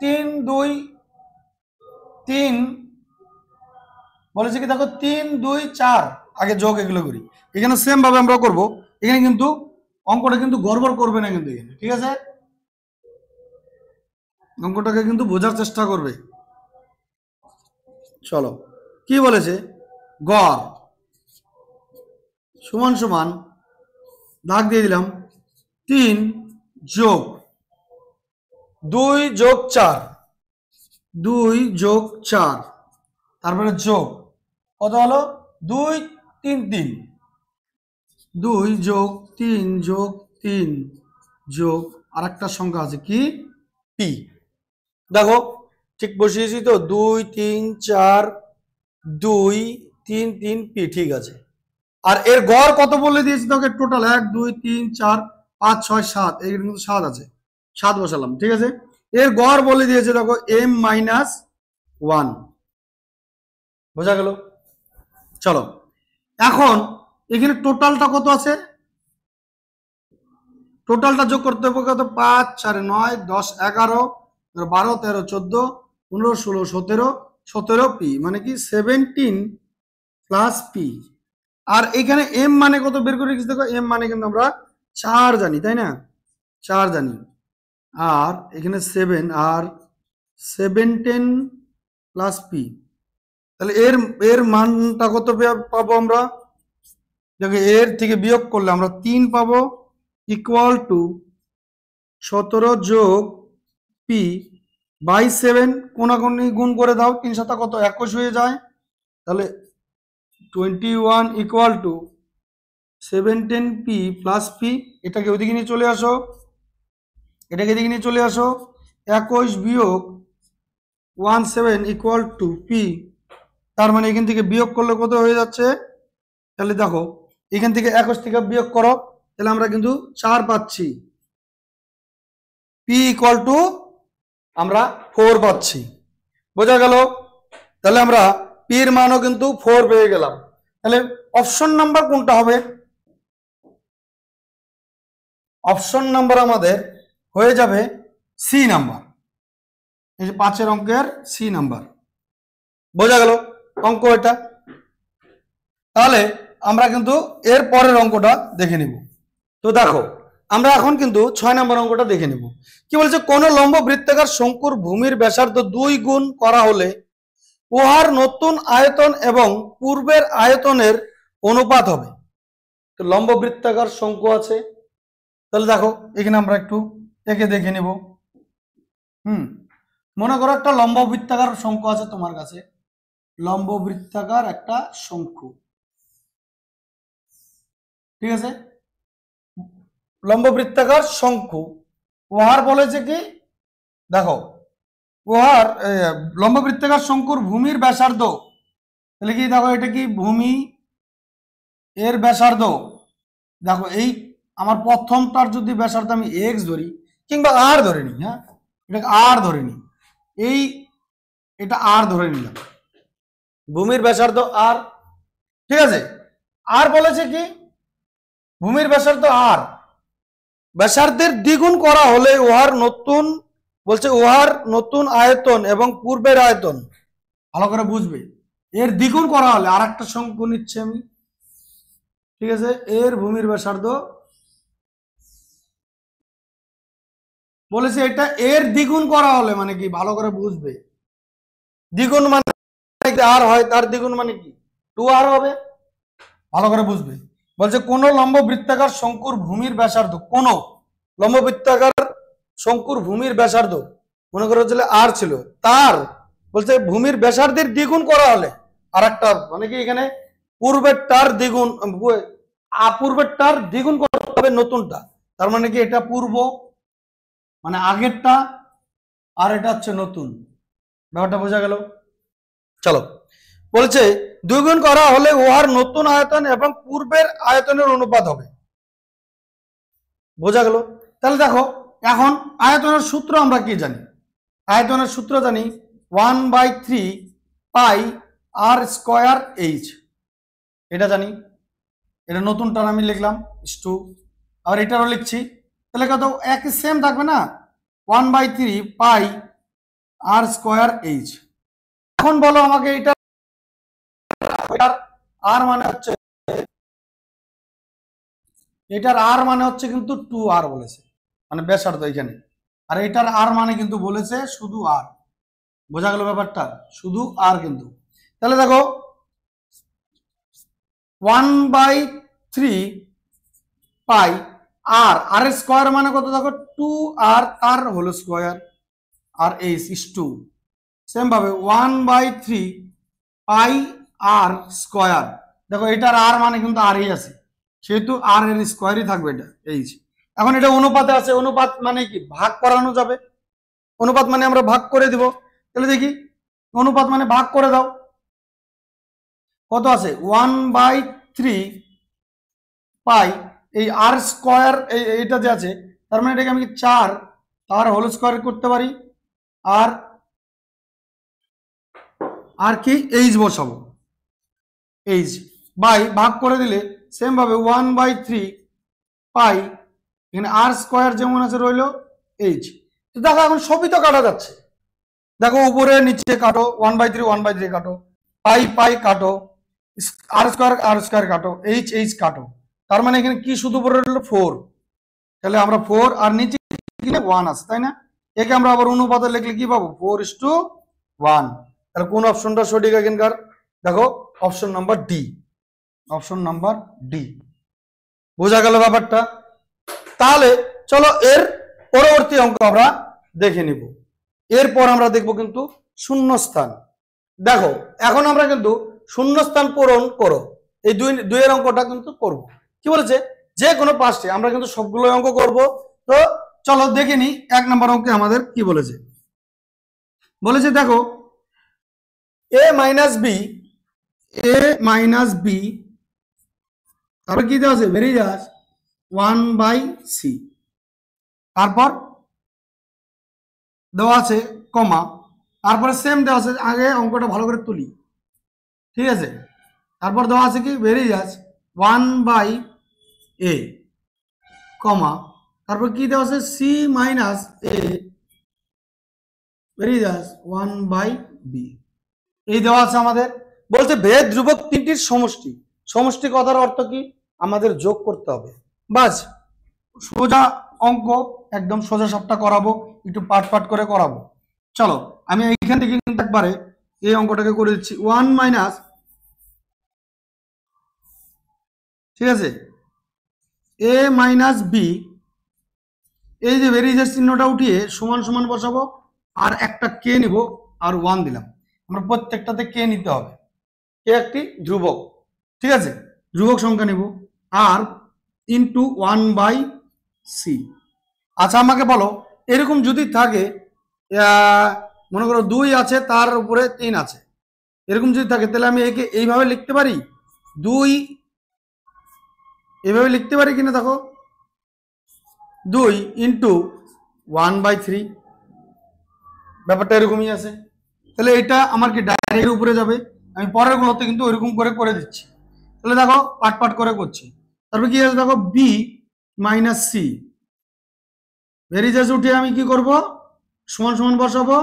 3 2 3 বলেছে কি দেখো 3 2 4, আগে যোগ এগুলো করি, এখানে সেম ভাবে আমরা করব। এখানে কিন্তু অঙ্কটা কিন্তু গড়বড় করবে না কিন্তু এখানে, ঠিক আছে। অঙ্কটাকে কিন্তু বোঝার চেষ্টা করবে। চলো কি বলেছে গড় সমান সমান দাগ দিয়ে দিলাম 3 যোগ 2 যোগ 4, 2 যোগ 4, তারপরে যোগ কত হলো 2 3 3, 2 যোগ 3 যোগ 3 যোগ আর একটা সংখ্যা আছে কি p, দেখো ঠিক বসিয়েছি তো 2 3 4 2 3 3 p, ঠিক আছে। আর এর গড় কত বলে দিয়েছি তোকে, টোটাল 1 2 3 4 5 6 7, এর কিন্তু 7 আছে, 7 বসালাম, ঠিক আছে। এর গড় বলে দিয়েছে দেখো m-1, বোঝা গেল। চলো এখন এখানে টোটালটা কত আছে, টোটালটা যোগ করতে হবে কত 5 4 9 10 11 12 13 14 15 16 17 17 p, মানে কি 17 প্লাস p। আর এখানে m মানে কত বের করে রেখেছি দেখো, m মানে কিন্তু আমরা 4 জানি, তাই না, 4 জানি। আর এখানে 7 আর 17 প্লাস p, তাহলে এর মানটা কত পাবো আমরা, দেখো এর থেকে বিয়োগ করলে আমরা 3 পাবো, ইকুয়াল টু 17 যোগ p বাই 7, কোনাকুনি গুণ করে দাও, 3 7 কত 21 হয়ে যায়, তাহলে 21 equal to 17p plus P, এটাকে ওইদিকে নিয়ে চলে আসো, এটাকে এদিকে নিয়ে চলে আসো, 21 বিয়োগ 17 ইকুয়াল টু পি। তার মানে এখান থেকে বিয়োগ করলে কত হয়ে যাচ্ছে, তাহলে দেখো এখান থেকে 21 থেকে বিয়োগ করো, তাহলে আমরা কিন্তু 4 পাচ্ছি, পি ইকুয়াল টু আমরা 4 পাচ্ছি। বোঝা গেল? তাহলে আমরা পির মানও কিন্তু 4 পেয়ে গেলাম। তাহলে অপশন নাম্বার কোনটা হবে? অপশন নাম্বার আমাদের হয়ে যাবে সি নাম্বার, এই যে 5 অঙ্কের সি নাম্বার। বোঝা গেল অঙ্ক এটা? তাহলে আমরা কিন্তু এর পরের অঙ্কটা দেখে নিব। তো দেখো আমরা এখন কিন্তু 6 নম্বর অঙ্কটা দেখে নিব। কি বলছে, কোন লম্ব বৃত্তাকার শঙ্কুর ভূমির ব্যাসার্ধ 2 গুণ করা হলে উহার নতুন আয়তন এবং পূর্বের আয়তনের অনুপাত হবে। তো লম্ব বৃত্তাকার শঙ্কু আছে, তাহলে দেখো এখানে আমরা একটু একে দেখে নিব। মনে করো একটা লম্ব বৃত্তাকার শঙ্কু আছে তোমার কাছে, লম্ব বৃত্তাকার একটা শঙ্কু, ঠিক আছে, লম্ব বৃত্তাকার শঙ্কু। উহার বলেছে কি, দেখো উহার লম্ব বৃত্তাকার শঙ্কুর ভূমির ব্যাসার্ধ, তাহলে কি দেখো এটা কি ভূমি, এর ব্যাসার্ধ, দেখো এই আমার প্রথমটার যদি ব্যাসার্ধ আমি এক্স ধরি কিংবা আর ধরে নিই, হ্যাঁ এটাকে আর ধরে নিই, এই এটা আর ধরে নিলাম, ভূমির ব্যাসার্ধ আর, ঠিক আছে। আর বলেছে কি ভূমির ব্যাসার্ধ আর, ব্যাসার্ধের দ্বিগুণ করা হলে উহার নতুন, বলছে উহার নতুন আয়তন এবং পূর্বের আয়তন, ভালো করে বুঝবে, এর দ্বিগুণ করা হলে, আর একটা শঙ্কু নিচ্ছে আমি, ঠিক আছে, এর ভূমির ব্যাসার্ধ বলেছে এটা এর দ্বিগুণ করা হলে, মানে কি ভালো করে বুঝবে, দ্বিগুণ মানে আর হয়, তার দ্বিগুণ মানে কি 2r হবে, ভালো করে বুঝবে। বলছে কোন লম্ব বৃত্তাকার শঙ্কুর ভূমির ব্যাসার্ধ, কোন লম্ব বৃত্তাকার শঙ্কুর ভূমির ব্যাসার্ধ, মনে করো যে আর ছিল, তার বলছে ভূমির ব্যাসার্ধের দ্বিগুণ করা হলে, আর একটা মানে কি এখানে পূর্বেরটার দ্বিগুণ, পূর্বেরটার দ্বিগুণ করতে হবে নতুনটা, তার মানে কি এটা পূর্ব মানে আগেরটা, আর এটা হচ্ছে নতুন। ব্যাপারটা বোঝা গেল? চলো, বলছে দ্বিগুণ করা হলে উহার নতুন আয়তন এবং পূর্বের আয়তনের অনুপাত হবে। বোঝা গেল? তাহলে দেখো এখন আয়তনের সূত্র আমরা কি জানি, আয়তনের সূত্র জানি 1/3 পাই আর স্কয়ার এইচ, এটা জানি, এটা নতুন টার্ম আমি লিখলাম টু, আর এটারও লিখছি, তাহলে কত একই সেম থাকবে না, 1/3 পাই আর স্কয়ার এইচ। এখন বলো আমাকে এটা আর মানে হচ্ছে, এটার আর মানে হচ্ছে কিন্তু 2r বলেছে, মানে ব্যাসার্ধ এখানে, আর এটার আর মানে কিন্তু বলেছে শুধু আর। বোঝা গেল ব্যাপারটা? শুধু আর কিন্তু। তাহলে দেখো 1/3 পাই আর, আর স্কয়ার মানে কত, দেখো 2r তার হোল স্কয়ার, আর এইচ ইস 2, সেম ভাবে 1/3 পাই আর স্কয়ার, দেখো এটার আর মানে কিন্তু আরই আছে, সেহেতু আর এর স্কয়ারই থাকবে এটা এইচ। এখন এটা অনুপাতে আছে, অনুপাত মানে কি ভাগ করানো যাবে, অনুপাত মানে আমরা ভাগ করে দিব, তাহলে দেখি অনুপাত মানে ভাগ করে দাও, কত আছে 1/3 পাই এই আর স্কয়ার, এইটা যে আছে, তার মানে এটাকে আমি 4 তার হোল স্কয়ার করতে পারি, আর কি এইচ বসাবো, এইচ বাই ভাগ করে দিলে সেম ভাবে 1/3 পাই, এখানে আর স্কয়ার যেমন আছে রইল এইচ। তো দেখো এখন সবই তো কাটা যাচ্ছে, দেখো উপরে নিচে কাটো, 1/3 কাটো, পাই পাই কাটো, আর স্কয়ার কাটো, এইচ এইচ কাটো, তার মানে এখানে কি শুধু পড়ে রইল 4, তাহলে আমরা 4 আর নিচে 1 আছে, তাই না, একে আমরা আবার অনুপাতে লিখলে কি পাবো 4:1। তাহলে কোন অপশনটা সঠিক এখানকার, দেখো option number D, option number D. বোঝা গেল ব্যাপারটা? তাহলে চলো এর পরবর্তী অঙ্ক আমরা দেখে নিব। এরপর আমরা দেখব কিন্তু শূন্যস্থান। দেখো এখন আমরা কিন্তু শূন্যস্থান পূরণ করো, এই দুইয়ের অঙ্কটা কিন্তু করব। কি বলেছে, যে কোনো 5টি। আমরা কিন্তু সবগুলো অঙ্ক করব। তো চলো দেখে নি 1 নম্বর অঙ্কে আমাদের কি বলেছে। বলেছে দেখো এ মাইনাস বি, তারপর কি দেওয়া আছে, ভেরিয়াস 1/c, তারপর দেওয়া আছে কমা, তারপরে সেম দেওয়া আছে, আগে অঙ্কটা ভালো করে তুলি, ঠিক আছে। তারপর দেওয়া আছে কি, ভেরিয়াস 1/a, কমা, তারপর কি দেওয়া আছে, c minus a various 1/b, এই দেওয়া আছে আমাদের। বলছে ভেদ ধ্রুবক তিনটির সমষ্টি। সমষ্টি কথার অর্থ কি, আমাদের যোগ করতে হবে। বাস, সোজা অঙ্ক, একদম সোজা সাপটা করাবো, একটু পাট করে করাবো। চলো আমি এইখান থেকে কিন্তু একবারে এই অঙ্কটাকে করে দিচ্ছি। 1 মাইনাস, ঠিক আছে, এ মাইনাস বি, এই যে ভেরিয়েস চিহ্নটা উঠিয়ে সমান সমান বসাবো, আর একটা কে নিব, আর 1 দিলাম। আমরা প্রত্যেকটাতে কে নিতে হবে, কে একটি ধ্রুবক, ঠিক আছে, ধ্রুবক সংখ্যা নিব, আর ইন্টু 1/c। আচ্ছা আমাকে বলো, এরকম যদি থাকে, মনে করো 2 আছে, তার উপরে 3 আছে, এরকম যদি থাকে, তাহলে আমি একে এইভাবে লিখতে পারি, 2 এইভাবে লিখতে পারি কিনা, দেখো 2 ইন্টু 1/3, ব্যাপারটা এরকমই আছে। তাহলে এটা আমার কি ডাইরেক্ট উপরে যাবে, আমি পরের গুলোতে কিন্তু ওইরকম করে দিচ্ছি। তাহলে দেখো পাট করে করছি। তারপরে কি আছে দেখো, বি মাইনাস সি, ভেরিয়েস উঠে আমি কি করব, সমান সমান বসাবো,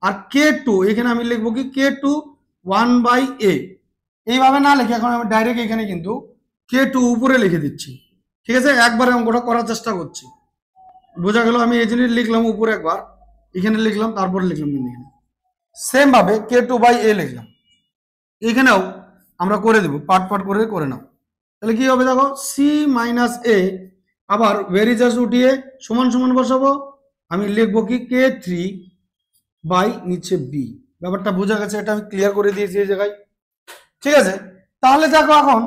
আর k2 এখানে আমি লিখবো কি, k2 1/a, এইভাবে না লিখে এখন আমি ডাইরেক্ট এখানে কিন্তু k2 উপরে লিখে দিচ্ছি, ঠিক আছে। একবারে অঙ্কটা করার চেষ্টা করছি, বোঝা গেল। আমি এই জিনিস লিখলাম উপরে একবার, এখানে লিখলাম, তারপরে লিখলাম এখানে, সেম ভাবে k2/a লিখলাম, এখানেও আমরা করে দেব, পাট করে নাও। তাহলে কি হবে দেখো, সি মাইনাস এ, আবার ভেরিয়েস উঠিয়ে সমান সমান বসাবো, আমি লিখবো কি, k3 নিচে বি। ব্যাপারটা বোঝা গেছে, এটা আমি ক্লিয়ার করে দিয়েছি এই জায়গায়, ঠিক আছে। তাহলে দেখো এখন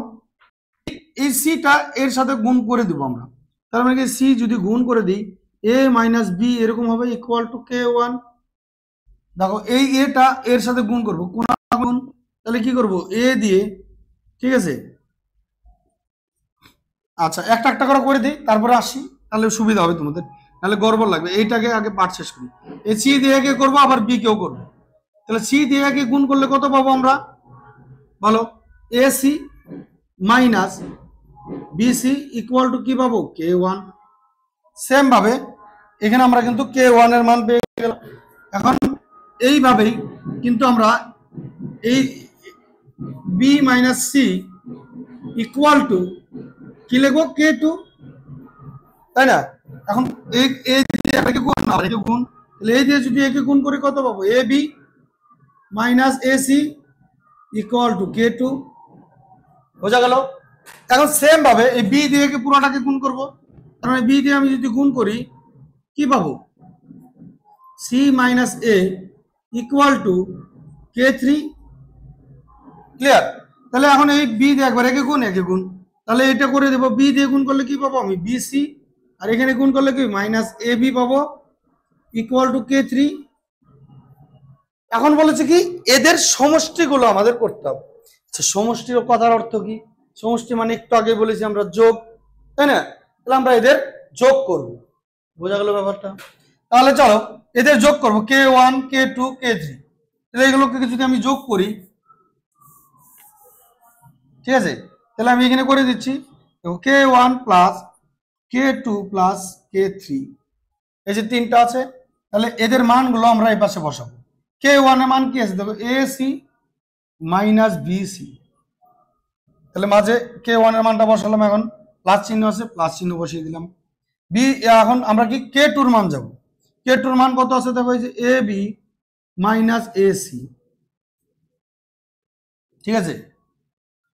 এই সিটা এর সাথে গুণ করে দেবো আমরা, তার মানে কি, সি যদি গুণ করে দিই, এ মাইনাস বি এরকম হবে, ইকুয়াল টু k1। দেখো এই এটা এর সাথে গুণ করবো, কোন গুণ, তাহলে কি করব, এ দিয়ে, ঠিক আছে। আচ্ছা একটা করে দিই, তারপরে আসি, তাহলে সুবিধা হবে তোমাদের, তাহলে গড়বড় লাগবে। এইটাকে আগে পাঠ শেষ করি। এই সি দিয়ে একে করবো, আবার বি কেও করবো, তাহলে সি দিয়ে একে গুণ করলে কত পাবো আমরা, বলো, A C minus BC equal to কি পাবো, k1। সেম ভাবে এখানে আমরা কিন্তু k1 এর মান পেয়ে গেলাম। এখন এইভাবেই কিন্তু আমরা এই B minus C equal to কি লিখবো, k2, তাই না। এখন এই দিয়ে একে গুণ না, একে গুণ, তাহলে এই দিয়ে যদি একে গুণ করি কত পাবো, A B minus A C equal to k2, বোঝা গেল। এখন সেম ভাবে এই বি দিয়ে পুরোটাকে গুণ করবো, তার মানে বি দিয়ে আমি যদি গুণ করি কি পাবো, C minus A equal to k3, clear. তাহলে এখন এই বি দিয়ে একবার একে গুণ, তাহলে এটা করে দেবো, বি দিয়ে গুণ করলে কি পাবো আমি, বিসি, আর এখানে গুণ করলে কি, মাইনাস এ বি পাবো ইকুয়াল টু k3। এখন বলেছে কি, এদের সমষ্টিগুলো আমাদের করতে হবে। আচ্ছা সমষ্টির কথার অর্থ কি, সমষ্টি মানে একটু আগে বলেছি আমরা যোগ, তাই না। তাহলে আমরা এদের যোগ করব, বোঝা গেল ব্যাপারটা। তাহলে চলো এদের যোগ করবো, k1 k2 k3, তাহলে এগুলোকে যদি আমি যোগ করি, ঠিক আছে, তাহলে আমি এখানে করে দিচ্ছি, k1 plus k2 plus k3, এই যে তিনটা আছে, তাহলে এদের মানগুলো আমরা এই পাশে বসাবো। k1 এর মান কি আছে দেখো, ac মাইনাস বিসি, তাহলে মাঝে k1 এর মানটা বসালাম, এখন প্লাস চিহ্ন আছে, প্লাস চিহ্ন বসিয়ে দিলাম। বি, এখন আমরা কি k2 এর মান যাব, k2 এর মান কত আছে দেখো, এই যে এ বি মাইনাস এসি, ঠিক আছে,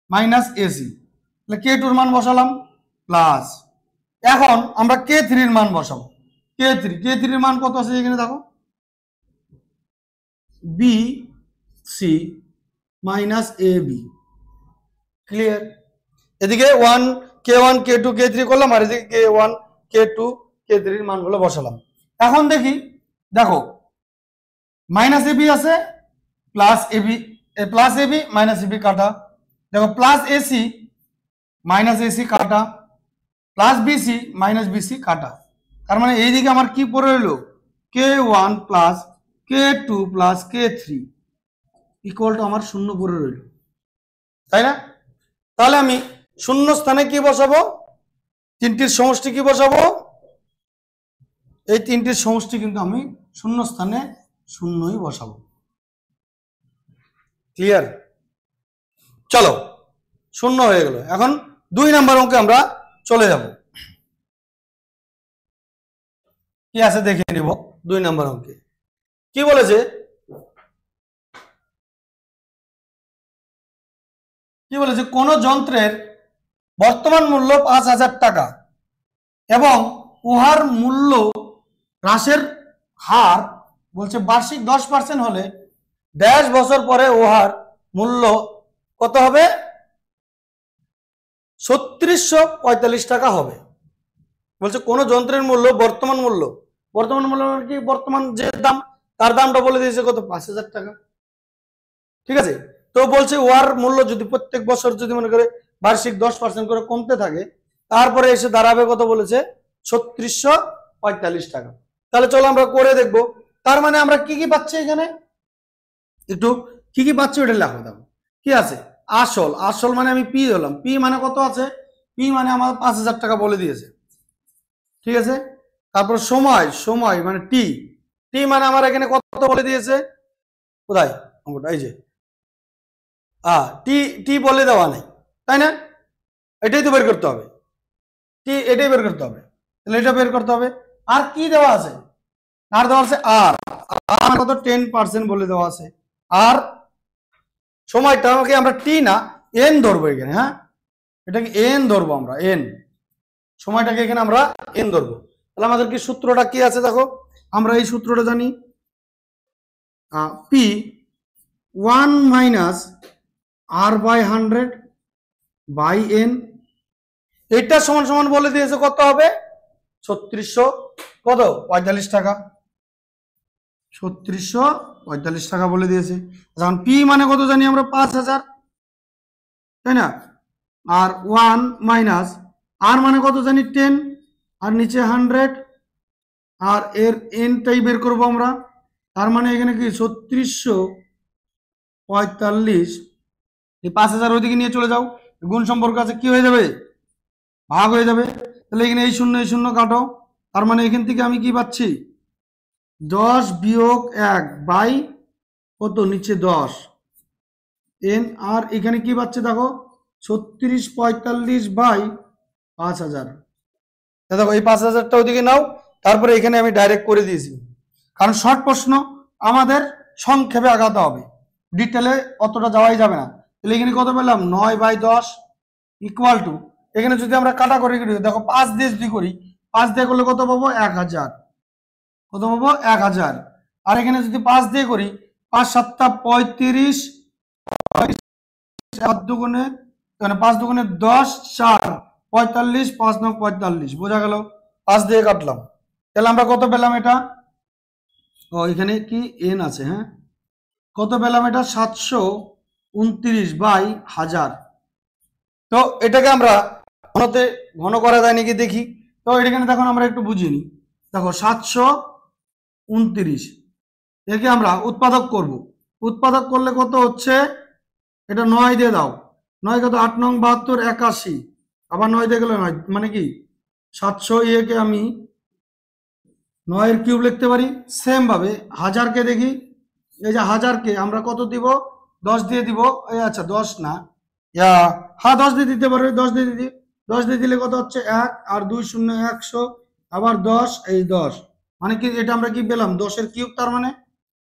মাইনাস এসি, তাহলে k2 এর মান বসালাম, প্লাস, এখন আমরা k3 এর মান বসাবো, k3 এর মান কত আছে এখানে দেখো, B C minus A B, clear. এদিকে 1 K1 K2 K3 করলাম আর এদিকে K1 K2 K3 এর মানগুলো বসালাম। এখন দেখি, দেখো মাইনাস এবি আছে, plus AB, plus AB minus AB কাটা, দেখো প্লাস এসি মাইনাস এসি কাটা, প্লাস বিসি মাইনাস বিসি কাটা। তার মানে এইদিকে আমার কি পড়ে রইল, K1 plus K2 plus K3 equal to আমার শূন্য পড়ে রইল, তাই না? তাহলে আমি শূন্য স্থানে কি বসাবো, তিনটির সমষ্টি কি বসাবো, এই তিনটির সমষ্টি কিন্তু আমি শূন্য স্থানে শূন্যই বসাবো। ক্লিয়ার? চলো, শূন্য হয়ে গেল। এখন 2 নাম্বার অঙ্কে আমরা চলে যাব। কি আছে দেখে নিব। 2 নাম্বার অঙ্কে কি বলেছে, কি বলেছে, কোন যন্ত্রের বর্তমান মূল্য 5,000 টাকা এবং উহার মূল্য হ্রাসের হার বলছে বার্ষিক 10% হলে ড্যাশ বছর পরে উহার মূল্য কত হবে, 3645 টাকা হবে। বলছে কোন যন্ত্রের মূল্য বর্তমান মূল্য, বর্তমান মূল্য কি বর্তমান যে দাম তার দামটা বলে দিয়েছে কত, 5,000 টাকা। ঠিক আছে, তো বলছে উহার মূল্য যদি প্রত্যেক বছর যদি মনে করে বার্ষিক 10% করে কমতে থাকে, তারপরে এসে দাঁড়াবে কত বলেছে, 3645 টাকা। তাহলে চলো আমরা করে দেখব। তার মানে আমরা কি কি পাচ্ছি এখানে, একটু কি কি পাচ্ছি ওটা লেখো। দেখো কি আছে, আসল, আসল মানে আমি পি দিলাম, পি মানে কত আছে, পি মানে আমার 5,000 টাকা বলে দিয়েছে। ঠিক আছে, তারপর সময়, সময় মানে টি, টি মানে আমার এখানে কত বলে দিয়েছে, কোথায় অঙ্কটা, এই যে টি, টি বলে দেওয়া নাই, তাই না? এটাই তো বের করতে হবে, টি এটাই বের করতে হবে, তাহলে এটা বের করতে হবে। আর কি দেওয়া আছে, আর দেওয়া আছে আর, আর কত 10% বলে দেওয়া আছে। আর সময়টা আমাকে আমরা টি না এন ধরবো এখানে, হ্যাঁ এটাকে এন ধরবো আমরা, এন সময়টাকে এখানে আমরা এন ধরবো। তাহলে আমাদের কি সূত্রটা কি আছে, দেখো আমরা এই সূত্রটা জানি, P 1 minus R by 100 by N, এটা সমান সমান বলে দিয়েছে কত হবে, 3645 টাকা, 3645 টাকা বলে দিয়েছে। এখন পি মানে কত জানি আমরা 5,000, তাই না? আর 1 মাইনাস আর মানে কত জানি 10, আর নিচে 100, আর এর এনটাই বের করবো আমরা। তার মানে এখানে কি 3645, এই 5,000 ওইদিকে নিয়ে চলে যাও, গুণ সম্পর্ক আছে, কি হয়ে যাবে, ভাগ হয়ে যাবে। তাহলে এখানে এই শূন্য কাটো, তার মানে এখান থেকে আমি কি পাচ্ছি, 10 বিয়োগ 1 বাই কত, নিচে 10 এন, আর এখানে কি পাচ্ছে দেখো 3645 বাই 5,000। দেখো এই 5,000টা ওইদিকে নাও, তারপরে এখানে আমি ডাইরেক্ট করে দিয়েছি, কারণ শর্ট প্রশ্ন আমাদের সংক্ষেপে আগাতে হবে, ডিটেলে অতটা যাওয়াই যাবে না। তাহলে এখানে কত পেলাম, 9/10 ইকুয়াল টু, এখানে যদি আমরা কাটাকরি করি, দেখো 5 দিয়ে যদি করি, 5 দিয়ে করলে কত পাবো, 1,000, কত পাবো 1,000। আর এখানে যদি 5 দিয়ে করি, 5 7 35, 5 দুগুণে 10, 4 45, 5 9 45, বোঝা গেল, 5 দিয়ে কাটলাম। তাহলে আমরা কত পেলাম এটা, ও এখানে কি এন আছে, হ্যাঁ কত পেলাম এটা, 729 বাই 1000। তো এটাকে আমরা ঘনতে ঘন করা যায় নাকি দেখি। তো এখানে দেখুন আমরা একটু বুঝিয়ে নিই, দেখো 729 একে আমরা উৎপাদক করব, উৎপাদক করলে কত হচ্ছে, এটা 9 দিয়ে দাও, 9 কত 8 9 72 81, আবার 9 দিয়ে গেলে 9 মানে কি 700, একে আমি 9 এর কিউব লিখতে পারি। সেম ভাবে 1000কে দেখি, এই যে 1000কে আমরা কত দিব, 10 দিয়ে দিব, এই আচ্ছা 10 না, হ্যাঁ 10 দিয়ে দিতে পারবে, 10 দিয়ে দিদি, 10 দিয়ে দিলে কত হচ্ছে 1, আর 2 0 100, আবার 10, এই 10 মানে কি, এটা আমরা কি পেলাম, 10 এর কিউব। তার মানে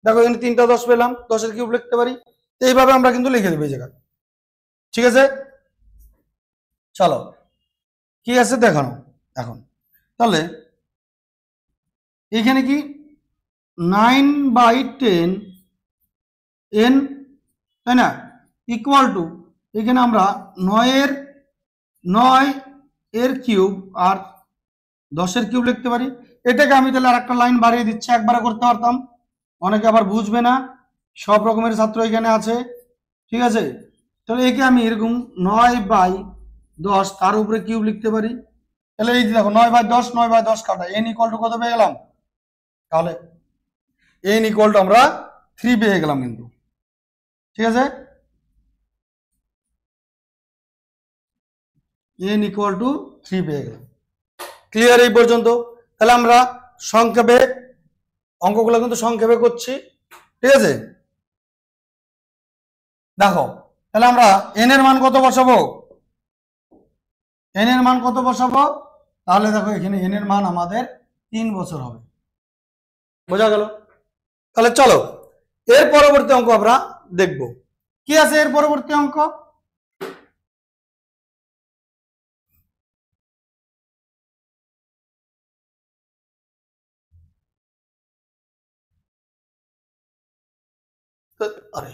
দেখো এখানে 3টা 10 পেলাম, 10 এর কিউব লিখতে পারি। এইভাবে আমরা কিন্তু লিখে দেবো এই জায়গায়, ঠিক আছে। চলো কি আছে দেখানো এখন, তাহলে এখানে কি 9/10 এন, তাই না, ইকুয়াল টু, এখানে আমরা 9 এর 9 এর কিউব আর 10-এর কিউব লিখতে পারি। এটাকে আমি তাহলে আরেকটা লাইন বাড়িয়ে দিচ্ছি, একবারে করতে পারতাম, অনেকে আবার বুঝবে না, সব রকমের ছাত্র এখানে আছে, ঠিক আছে। তাহলে একে আমি এরকম 9/10 তার উপরে কিউব লিখতে পারি। তাহলে এই যে দেখো 9/10 9/10 কাটা, n ইকুয়াল টু কত পেয়ে গেলাম, তাহলে n ইকুয়াল টু আমরা 3 পেয়ে গেলাম কিন্তু, ঠিক আছে, n ইকুয়াল টু 3 পেয়ে গেলাম। ক্লিয়ার এই পর্যন্ত? তাহলে আমরা সংক্ষেপে অঙ্কগুলো কিন্তু সংক্ষেপে করছি, ঠিক আছে। দেখো তাহলে আমরা n এর মান কত বসাবো, n এর মান কত বসাবো, তাহলে দেখো এখানে n এর মান আমাদের 3 বছর হবে, বোঝা গেল। তাহলে চলো এর পরবর্তী অঙ্ক আমরা দেখব, কি আছে এর পরবর্তী অঙ্ক। আরে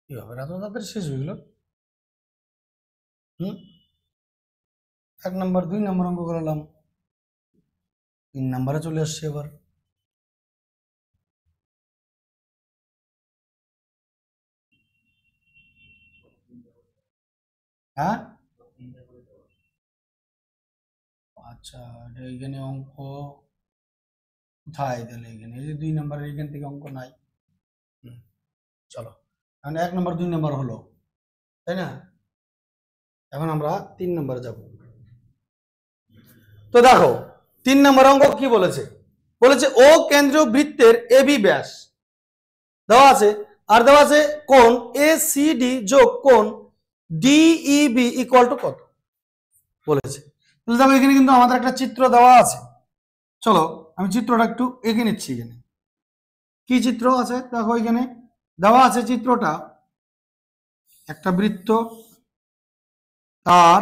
কি হবে, এত তাড়াতাড়ি শেষ হয়ে গেল। 1 নম্বর 2 নম্বর অঙ্ক করলাম, 3 নম্বরে চলে আসছে এবার। হ্যাঁ আচ্ছা, এখানে অঙ্ক কোথায়, তাহলে এখানে এই যে 2 নম্বরের এখান থেকে অঙ্ক নাই। চলো মানে 1 নম্বর 2 নম্বর হলো, তাই না, এখন আমরা 3 নম্বরে যাব। তো দেখো 3 নম্বর অঙ্ক কি বলেছে, বলেছে ও কেন্দ্রীয় বৃত্তের এবি ব্যাস দেওয়া আছে, আর দেওয়া আছে কোণ এসিডি যোগ কোণ ডিইবি ইকুয়াল টু কত বলেছে। তাহলে দেখো এখানে কিন্তু আমাদের একটা চিত্র দেওয়া আছে, চলো আমি চিত্রটা একটু এঁকে নিচ্ছি। এখানে কি চিত্র আছে দেখো, এখানে দেওয়া আছে চিত্রটা, একটা বৃত্ত, তার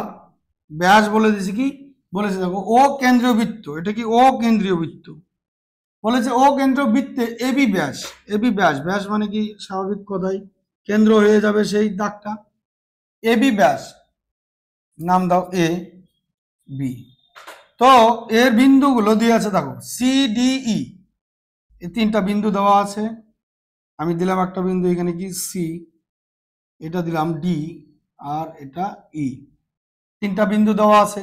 ব্যাস বলে দিয়েছে কি, বলেছে দেখো ও কেন্দ্রীয় বৃত্ত, এটা কি ও কেন্দ্রীয় বৃত্ত, বলেছে ও কেন্দ্রীয় বৃত্তে এবি ব্যাস, এবি ব্যাস, ব্যাস মানে কি স্বাভাবিক কথাই কেন্দ্র হয়ে যাবে সেই দাগটা, এবি ব্যাস নাম দাও এ বি। তো এর বিন্দুগুলো দিয়ে আছে দেখো সিডিই, এই 3টা বিন্দু দেওয়া আছে, আমি দিলাম একটা বিন্দু এখানে কি সি, এটা দিলাম ডি, আর এটা ই, 3টা বিন্দু দেওয়া আছে।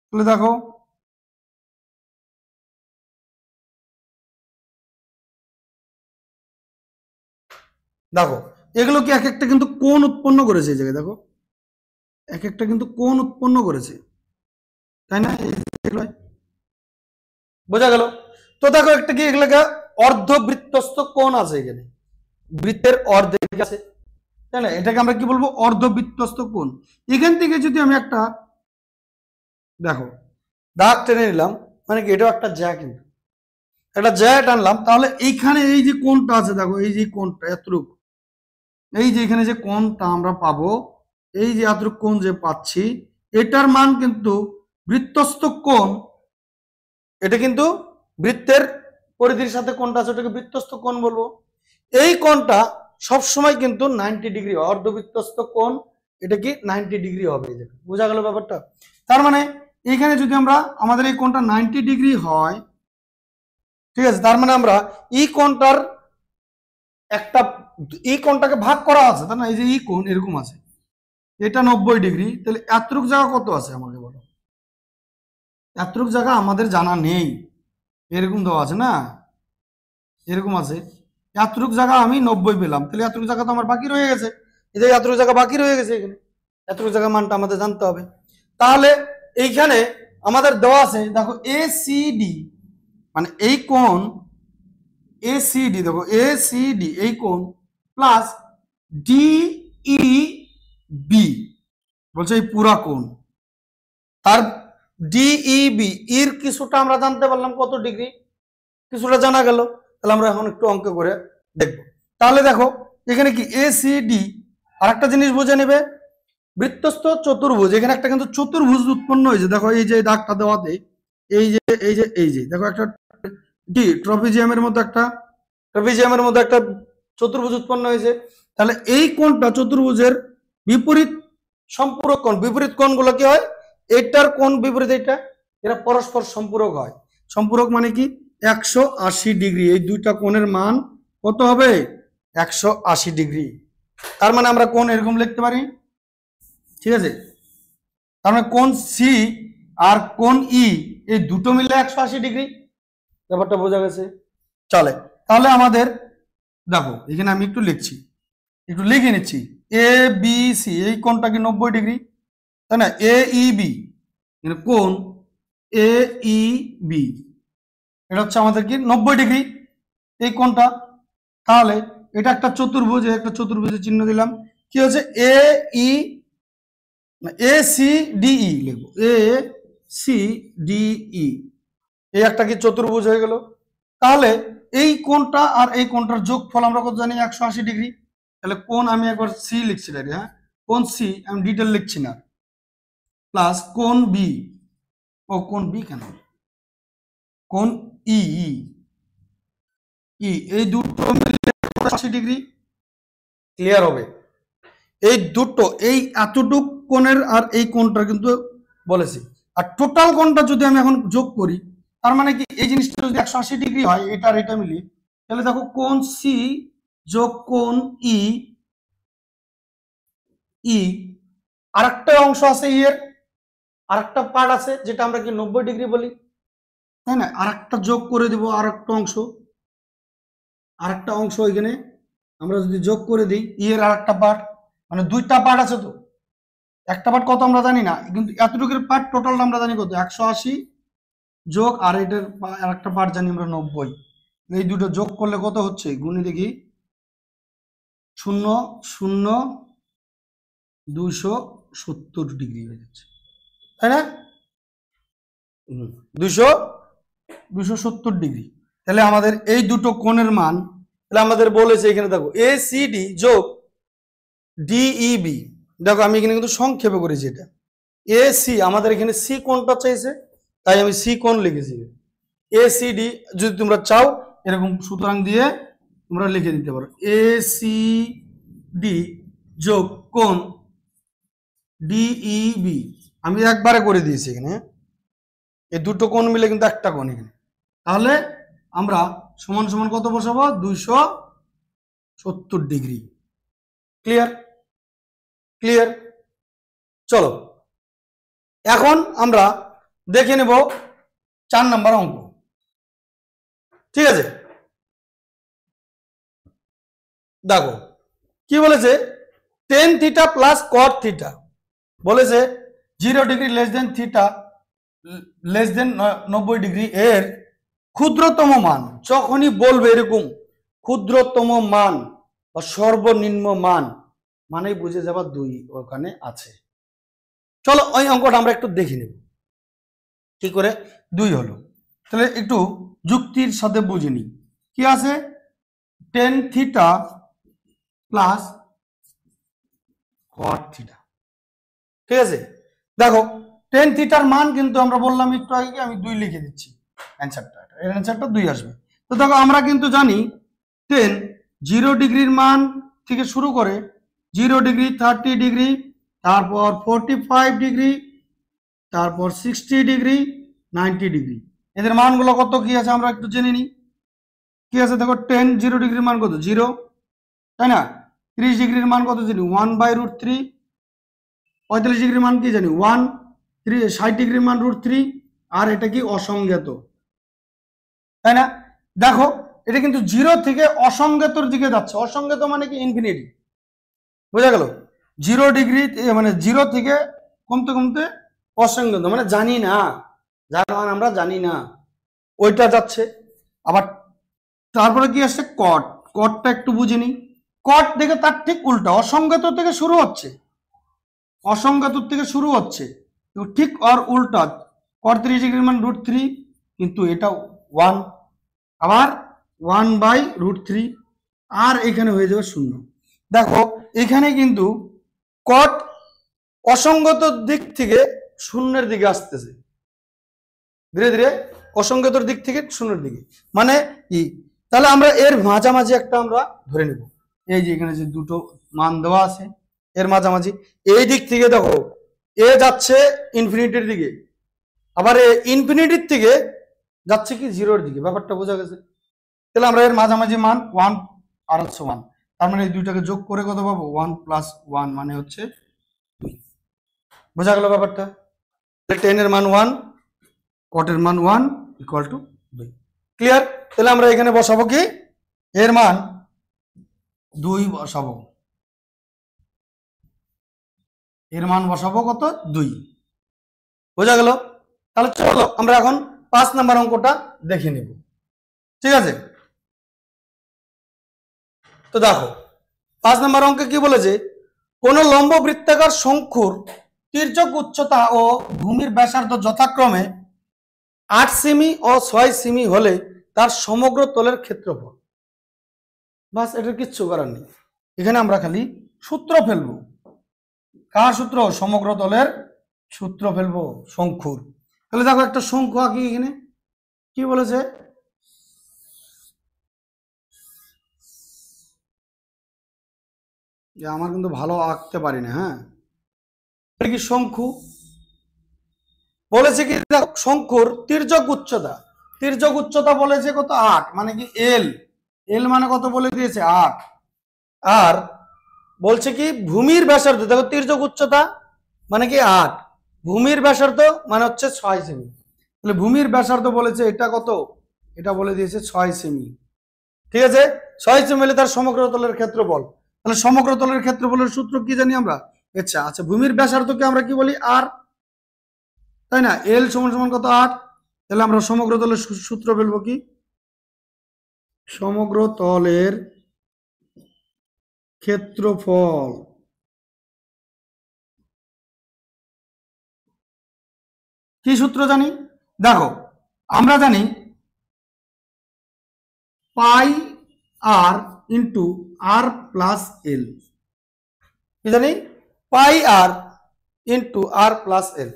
তাহলে দেখো দেখো এগুলো কি এক একটা কিন্তু কোণ উৎপন্ন করেছে, এই জায়গায় দেখো এক একটা কিন্তু কোণ উৎপন্ন করেছে, তাই না, বোঝা গেল। তো দেখো একটা কি এগুলো অর্ধবৃত্তস্থ কোণ আছে, এখানে বৃত্তের অর্ধেক আছে, তাই না, এটাকে আমরা কি বলবো, অর্ধবৃত্তস্থ কোণ। এখান থেকে যদি আমি একটা দেখো দাগ টেনে নিলাম, মানে কি এটাও একটা জ্যা, কিন্তু একটা জ্যা টানলাম, তাহলে এইখানে এই যে কোণটা আছে দেখো, এই যে কোণটা এতটুক, এই যে এখানে যে কোণটা আমরা পাবো, এই যে এতটুক কোণ যে পাচ্ছি, এটার মান কিন্তু বৃত্তস্থ কোণ, এটা কিন্তু বৃত্তের পরিধির সাথে কোণটা আছে ওটাকে বৃত্তস্থ কোণ বলবো। এই কোণটা সবসময় কিন্তু 90 ডিগ্রি, অর্ধবৃত্তস্থ কোণ এটা কি 90 ডিগ্রি হবে, বোঝা গেল ব্যাপারটা। তার মানে এখানে যদি আমরা আমাদের এই কোণটা 90 ডিগ্রি হয়, ঠিক আছে, তার মানে আমরা এই কোণটার একটা, এই কোণটাকে ভাগ করা আছে, তাই না, এই যে এই কোণ এরকম আছে, এটা 90 ডিগ্রি, তাহলে এতটুক জায়গা কত আছে আমাকে বলো, এতটুক জায়গা আমাদের জানা নেই, এরকম দেওয়া আছে না, এরকম আছে, এতটুক জায়গা আমি 90 পেলাম, তাহলে এতটুক জায়গা তো আমার বাকি রয়ে গেছে, এই যে এতটুক জায়গা বাকি রয়ে গেছে, এখানে এতটুক জায়গা মানটা আমাদের জানতে হবে। তাহলে এইখানে আমাদের দেওয়া আছে দেখো এসিডি, মানে এই কোণ এসিডি, দেখো এসিডি এই কোণ প্লাস ডিইবি বলছে এই পুরা কোণ, তার ডিইবি এর কিছুটা আমরা জানতে পারলাম কত ডিগ্রি, কিছুটা জানা গেল। তাহলে আমরা এখন একটু অঙ্ক করে দেখব। তাহলে দেখো এখানে কি এসিডি, আর একটা জিনিস বুঝে নেবে, বৃত্তস্থ চতুর্ভুজ, এখানে একটা কিন্তু চতুর্ভুজ উৎপন্ন হয়েছে, দেখো এই যে দাগটা দেওয়াতে, এই যে এই যে এই যে দেখো একটা ডি ট্রপিজিয়ামের মধ্যে একটা, ট্রপিজিয়ামের মধ্যে একটা চতুর্ভুজ উৎপন্ন হয়েছে। তাহলে এই কোণটা চতুর্ভুজের বিপরীত সম্পূরক কোণ, বিপরীত কোণগুলো কি হয়, এটার কোণ বিপরীত এটা, এরা পরস্পর সম্পূরক হয়। সম্পূরক মানে কি 180 ডিগ্রি, এই দুইটা কোণের মান কত হবে 180 ডিগ্রি। তার মানে আমরা কোণ এরকম লিখতে পারি, ঠিক আছে, তার মানে কোণ সি আর কোণ ই এই দুটো মিলে 180 ডিগ্রি। ব্যাপারটা বোঝা গেছে? চলে, তাহলে আমাদের দেখো এখানে আমি একটু লিখছি, একটু লিখে নিচ্ছি। এ বি সি এই কোণটা কি 90 ডিগ্রি, তাই না? এ ই বি কোণ এ ই বি এটা হচ্ছে আমাদের কি 90 ডিগ্রি এই কোণটা। তাহলে এটা একটা চতুর্ভুজ, একটা চতুর্ভুজের চিহ্ন দিলাম। কি হচ্ছে এ ই এ সি ডি ই লিখবো, এ সি ডি ই, এই একটা কি চতুর্ভুজ হয়ে গেল। তাহলে এই কোণটা আর এই কোণটার যোগফল আমরা কত জানি 180 ডিগ্রি। তাহলে কোণ আমি একবার সি লিখছি, হ্যাঁ কোণ সি আমি ডিটেল লিখছি না, প্লাস কোণ বি, ও কোণ বি কেন, কোণ ই ই এই দুটো মিলে 80 ডিগ্রি। ক্লিয়ার হবে? এই দুটো এই এতটুক কোণের আর এই কোণটা কিন্তু বলেছি, আর টোটাল কোণটা যদি আমি এখন যোগ করি, তার মানে কি এই জিনিসটা যদি 180 ডিগ্রি হয় এটা আর এটা মিলিয়ে, তাহলে দেখো কোণ সি যোগ কোণ ই ই আরেকটা অংশ আছে, ই এর আরেকটা পার্ট আছে যেটা আমরা কি 90 ডিগ্রি বলি, তাই না? আরেকটা যোগ করে দেব, আরেকটা অংশ এখানে আমরা যদি যোগ করে দিই, ই এর আরেকটা পার্ট, মানে দুইটা পার্ট আছে, তো একটা পার্ট কত আমরা জানি না, কিন্তু এতটুকুর পার্ট টোটালটা আমরা জানি কত 180 যোগ আর এটার আরেকটা পার্ট জানি আমরা 90। এই দুটো যোগ করলে কত হচ্ছে গুণে দেখি, 0 0 270 ডিগ্রি হয়ে যাচ্ছে, তাই না? 270 ডিগ্রি। তাহলে আমাদের এই দুটো কোণের মান, তাহলে আমাদের বলেছে এখানে দেখো এ সি ডি যোগ ডিইবি, দেখো আমি এখানে কিন্তু সংক্ষেপে করেছি, এটা এ সি, আমাদের এখানে সি কোণটা চাইছে তাই আমি সি কোণ লিখেছি। এ সি ডি যদি তোমরা চাও এরকম সুতরাং দিয়ে তোমরা লিখে দিতে পারো, এ সি ডি যোগ কোণ ডিইবি, আমি একবারে করে দিয়েছি এখানে, এই দুটো কোণ মিলে কিন্তু একটা কোণ এখানে। তাহলে আমরা সমান সমান কত বসাবো 270 ডিগ্রি। ক্লিয়ার? ক্লিয়ার? চলো এখন আমরা দেখে নেব 4 নাম্বার অঙ্ক, ঠিক আছে? দেখো কি বলেছে, tan theta plus cot theta, বলেছে 0 degree less than theta less than 90 degree এর ক্ষুদ্রতম মান, যখনই বলবে এরকম ক্ষুদ্রতম মান বা সর্বনিম্ন মান মানেই বুঝে যাবা 2 ওখানে আছে। চলো ওই অঙ্কটা আমরা একটু দেখে নেব কি করে 2 হলো। তাহলে একটু যুক্তির সাথে বুঝে নিই কি আছে, tan theta plus cot theta, ঠিক আছে? দেখো টেন থিটার মান কিন্তু আমরা বললাম একটু আগে, আমি 2 লিখে দিচ্ছি, অ্যান্সারটা 2 আসবে। তো দেখো আমরা কিন্তু জানি 10 0 ডিগ্রির মান থেকে শুরু করে 0 ডিগ্রি 30 ডিগ্রি, তারপর 45 ডিগ্রি, তারপর 60 ডিগ্রি 90 ডিগ্রি, এদের মানগুলো কত কি আছে আমরা একটু জেনে নিই। কি আছে দেখো 10 0 ডিগ্রির মান কত 0, তাই না? 30 ডিগ্রির মান কত জানি 1/√3, 45 ডিগ্রির মান কি জানি 1, 60 ডিগ্রির মান √3, আর এটা কি অসংজ্ঞাত, তাই না? দেখো এটা কিন্তু 0 থেকে অসংজ্ঞাতর দিকে যাচ্ছে, অসংজ্ঞাত মানে কি ইনফিনিটি, বোঝা গেল? 0 ডিগ্রি মানে 0 থেকে কমতে কমতে অসংজ্ঞাত মানে জানি না, যার মান আমরা জানি না ওইটা যাচ্ছে। আবার তারপরে কি আসছে কট, কটটা একটু বুঝে নিই। কট দেখে তার ঠিক উল্টা, অসংজ্ঞাত থেকে শুরু হচ্ছে, অসংজ্ঞাত থেকে শুরু হচ্ছে ঠিক আর উল্টা, কট 30 ডিগ্রির মান √3, কিন্তু এটা 1, আবার 1/√3, আর এখানে হয়ে যাবে 0। দেখো এখানে কিন্তু কট অসংগত দিক থেকে শূন্যের দিকে আসতেছে, ধীরে ধীরে অসংগতর দিক থেকে শূন্যের দিকে, মানে কি? তাহলে আমরা এর মাঝামাঝি একটা আমরা ধরে নেব, এই যে এখানে যে দুটো মান দেওয়া আছে এর মাঝামাঝি। এই দিক থেকে দেখো এ যাচ্ছে ইনফিনিটির দিকে, আবার এ ইনফিনিটির থেকে যাচ্ছে কি জিরোর দিকে। ব্যাপারটা বোঝা গেছে? তাহলে আমরা এর মাঝামাঝি মান 1 আর হচ্ছে 1, তার মানে এই দুইটাকে যোগ করে কত পাবো? 1 + 1 মানে হচ্ছে 2। বোঝা গেল ব্যাপারটা? tan এর মান 1, cot এর মান 1 = 2। ক্লিয়ার? তাহলে আমরা এখানে বসাবো কি, এর মান 2 বসাবো, এর মান বসাবো কত? 2। বোঝা গেল? তাহলে চলো আমরা এখন 5 নাম্বার অঙ্কটা দেখে নেব। ঠিক আছে? তো দেখো 5 নাম্বার অঙ্কে কি বলেছে, কোন লম্ব বৃত্তাকার শঙ্কুর তির্যক উচ্চতা ও ভূমির ব্যাসার্ধ যথাক্রমে 8 সেমি ও 6 সেমি হলে তার সমগ্র তলের ক্ষেত্রফল। বাস, এটার কিচ্ছু করার নেই। এখানে আমরা খালি সূত্র ফেলবো। কার সূত্র? সমগ্র তলের সূত্র ফেলবো শঙ্কুর। তাহলে দেখো একটা শঙ্কু আঁকি। এখানে কি বলেছে, যে আমার কিন্তু ভালো আঁকতে পারি না। হ্যাঁ, কি শঙ্কু বলেছে কি, শঙ্কুর তির্যক উচ্চতা, তির্যক উচ্চতা বলেছে কত? 8, মানে কি এল, এল মানে কত বলে দিয়েছে? 8। আর বলছে কি ভূমির ব্যাসার্ধ, দেখো তির্যক উচ্চতা মানে কি 8, ভূমির ব্যাসার্ধ মানে হচ্ছে 6 সেমি। তাহলে ভূমির ব্যাসার্ধ বলেছে এটা কত? এটা বলে দিয়েছে 6 সেমি। ঠিক আছে? 6 সেমি হলে তার সমগ্র তলের ক্ষেত্রফল। তাহলে সমগ্র তলের ক্ষেত্রফলের সূত্র কি জানি আমরা? আচ্ছা, ভূমির ব্যাসার্ধকে আমরা কি বলি? আর, তাই না? এল সমান সমান কত? 8। তাহলে আমরা সমগ্র তলের সূত্র ফেলবো কি, সমগ্র তলের ক্ষেত্রফল। কি সূত্র জানি? দেখো আমরা জানি পাই আর ইন্টু আর প্লাস এল। কি জানি? পাই আর ইন্টু আর প্লাস এল।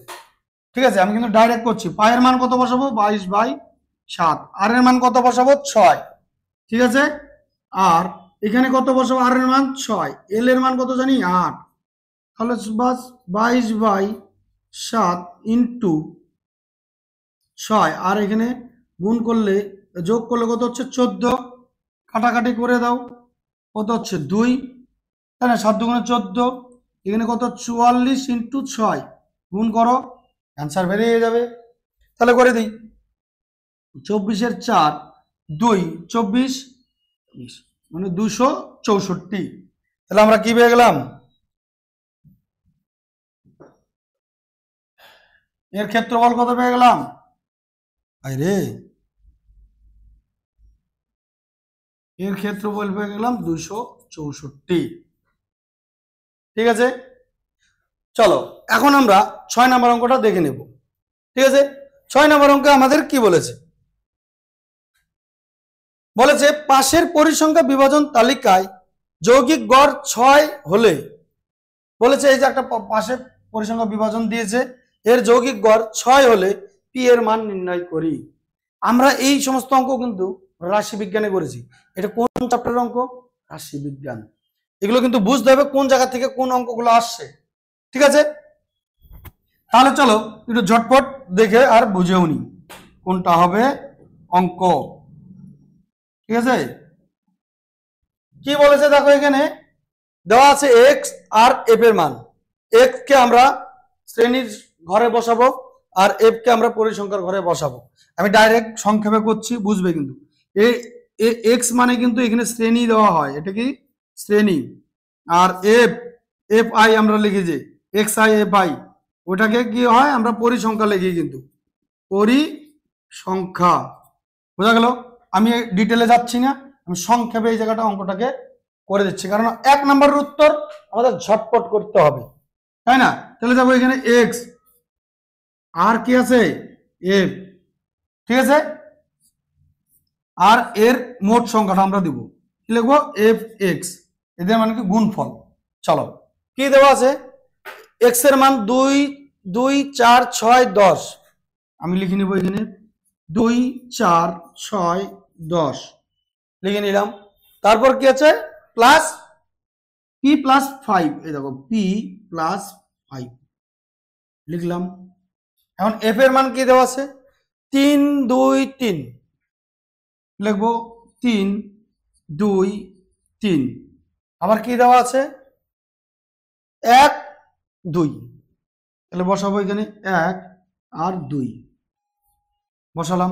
ঠিক আছে? আমি কিন্তু ডাইরেক্ট করছি। পায়ের মান কত বসাবো? 22/7। আর এর মান কত বসাবো? 6। ঠিক আছে? আর এখানে কত বসাবো? আর এর মান 6, এল এর মান কত জানি? 8। তাহলে বাস 22/7 ইন্টু 6, আর এখানে গুণ করলে, যোগ করলে কত হচ্ছে? 14। কাটাকাটি করে দাও, কত হচ্ছে? 2। তাই না? 7 দুগুণে 14, এখানে কত? 44 ইন্টু 6 গুণ করো, অ্যান্সার বেরিয়ে যাবে। তাহলে করে দিই, 24 এর 4, 2, 24, মানে 264। তাহলে আমরা কি পেয়ে গেলাম? এর ক্ষেত্রফল কত পেয়ে গেলাম? আরে এর ক্ষেত্রফল পেয়ে গেলাম 264। ঠিক আছে? চলো এখন আমরা 6 নম্বর অঙ্কটা দেখে নেব। ঠিক আছে? 6 নম্বর অঙ্কে আমাদের কি বলেছে? বলেছে পাশের পরিসংখ্যা বিভাজন তালিকায় যৌগিক গড় 6 হলে, বলেছে এই যে একটা পাশে পরিসংখ্যা বিভাজন দিয়েছে, এর যৌগিক গড় 6 হলে পি এর মান নির্ণয় করি। আমরা এই সমস্ত অঙ্ক কিন্তু রাশি বিজ্ঞানে করেছি। এটা কোন চ্যাপ্টারের অঙ্ক? রাশি বিজ্ঞান। এগুলো কিন্তু বুঝতে হবে কোন জায়গা থেকে কোন অঙ্কগুলো আসছে। ঠিক আছে? তাহলে চলো একটু ঝটপট দেখে আর বুঝেও নি কোনটা হবে অঙ্ক। ঠিক আছে? কি বলেছে দেখো, এখানে দেওয়া আছে এক্স আর এফ এর মান। এক্স কে আমরা শ্রেণীর ঘরে বসাবো, আর এফ কে আমরা পরিসংখ্যার ঘরে বসাবো। আমি ডাইরেক্ট সংক্ষেপে করছি, বুঝবে কিন্তু। এক্স মানে কিন্তু এখানে শ্রেণী দেওয়া হয়, এটা কি শ্রেণী। আর এফ, এফ আই আমরা লিখেছি, এক্স আই এফ আই, ওটাকে কি হয়? আমরা পরিসংখ্যা লিখি, কিন্তু পরিসংখ্যা। বোঝা গেল? আমি ডিটেলে যাচ্ছি না, আমি সংক্ষেপে এই জায়গাটা অঙ্কটাকে করে দিচ্ছি, কারণ 1 নম্বরের উত্তর আমাদের ঝটপট করতে হবে, তাই না? তাহলে যাবো এখানে এক্স, আর কি আছে? এফ। ঠিক আছে? আর এর মোট সংখ্যাটা আমরা দিব, কি লিখবো? এফ এক্স, এদের মানে কি গুণফল। চলো কি দেওয়া আছে? এক্স এর মান 2, 2, 4, 6, 10। আমি লিখে নিব এখানে 2, 4, 6, 10 লিখে নিলাম। তারপর কি আছে? প্লাস পি প্লাস 5, এই দেখো পি প্লাস 5 লিখলাম। এখন এফ এর মান কি দেওয়া আছে 3 2 3, লিখবো 3 2 3, আবার কি দেওয়া আছে 1 2, তাহলে বসাবো এখানে 1 আর 2 বসালাম।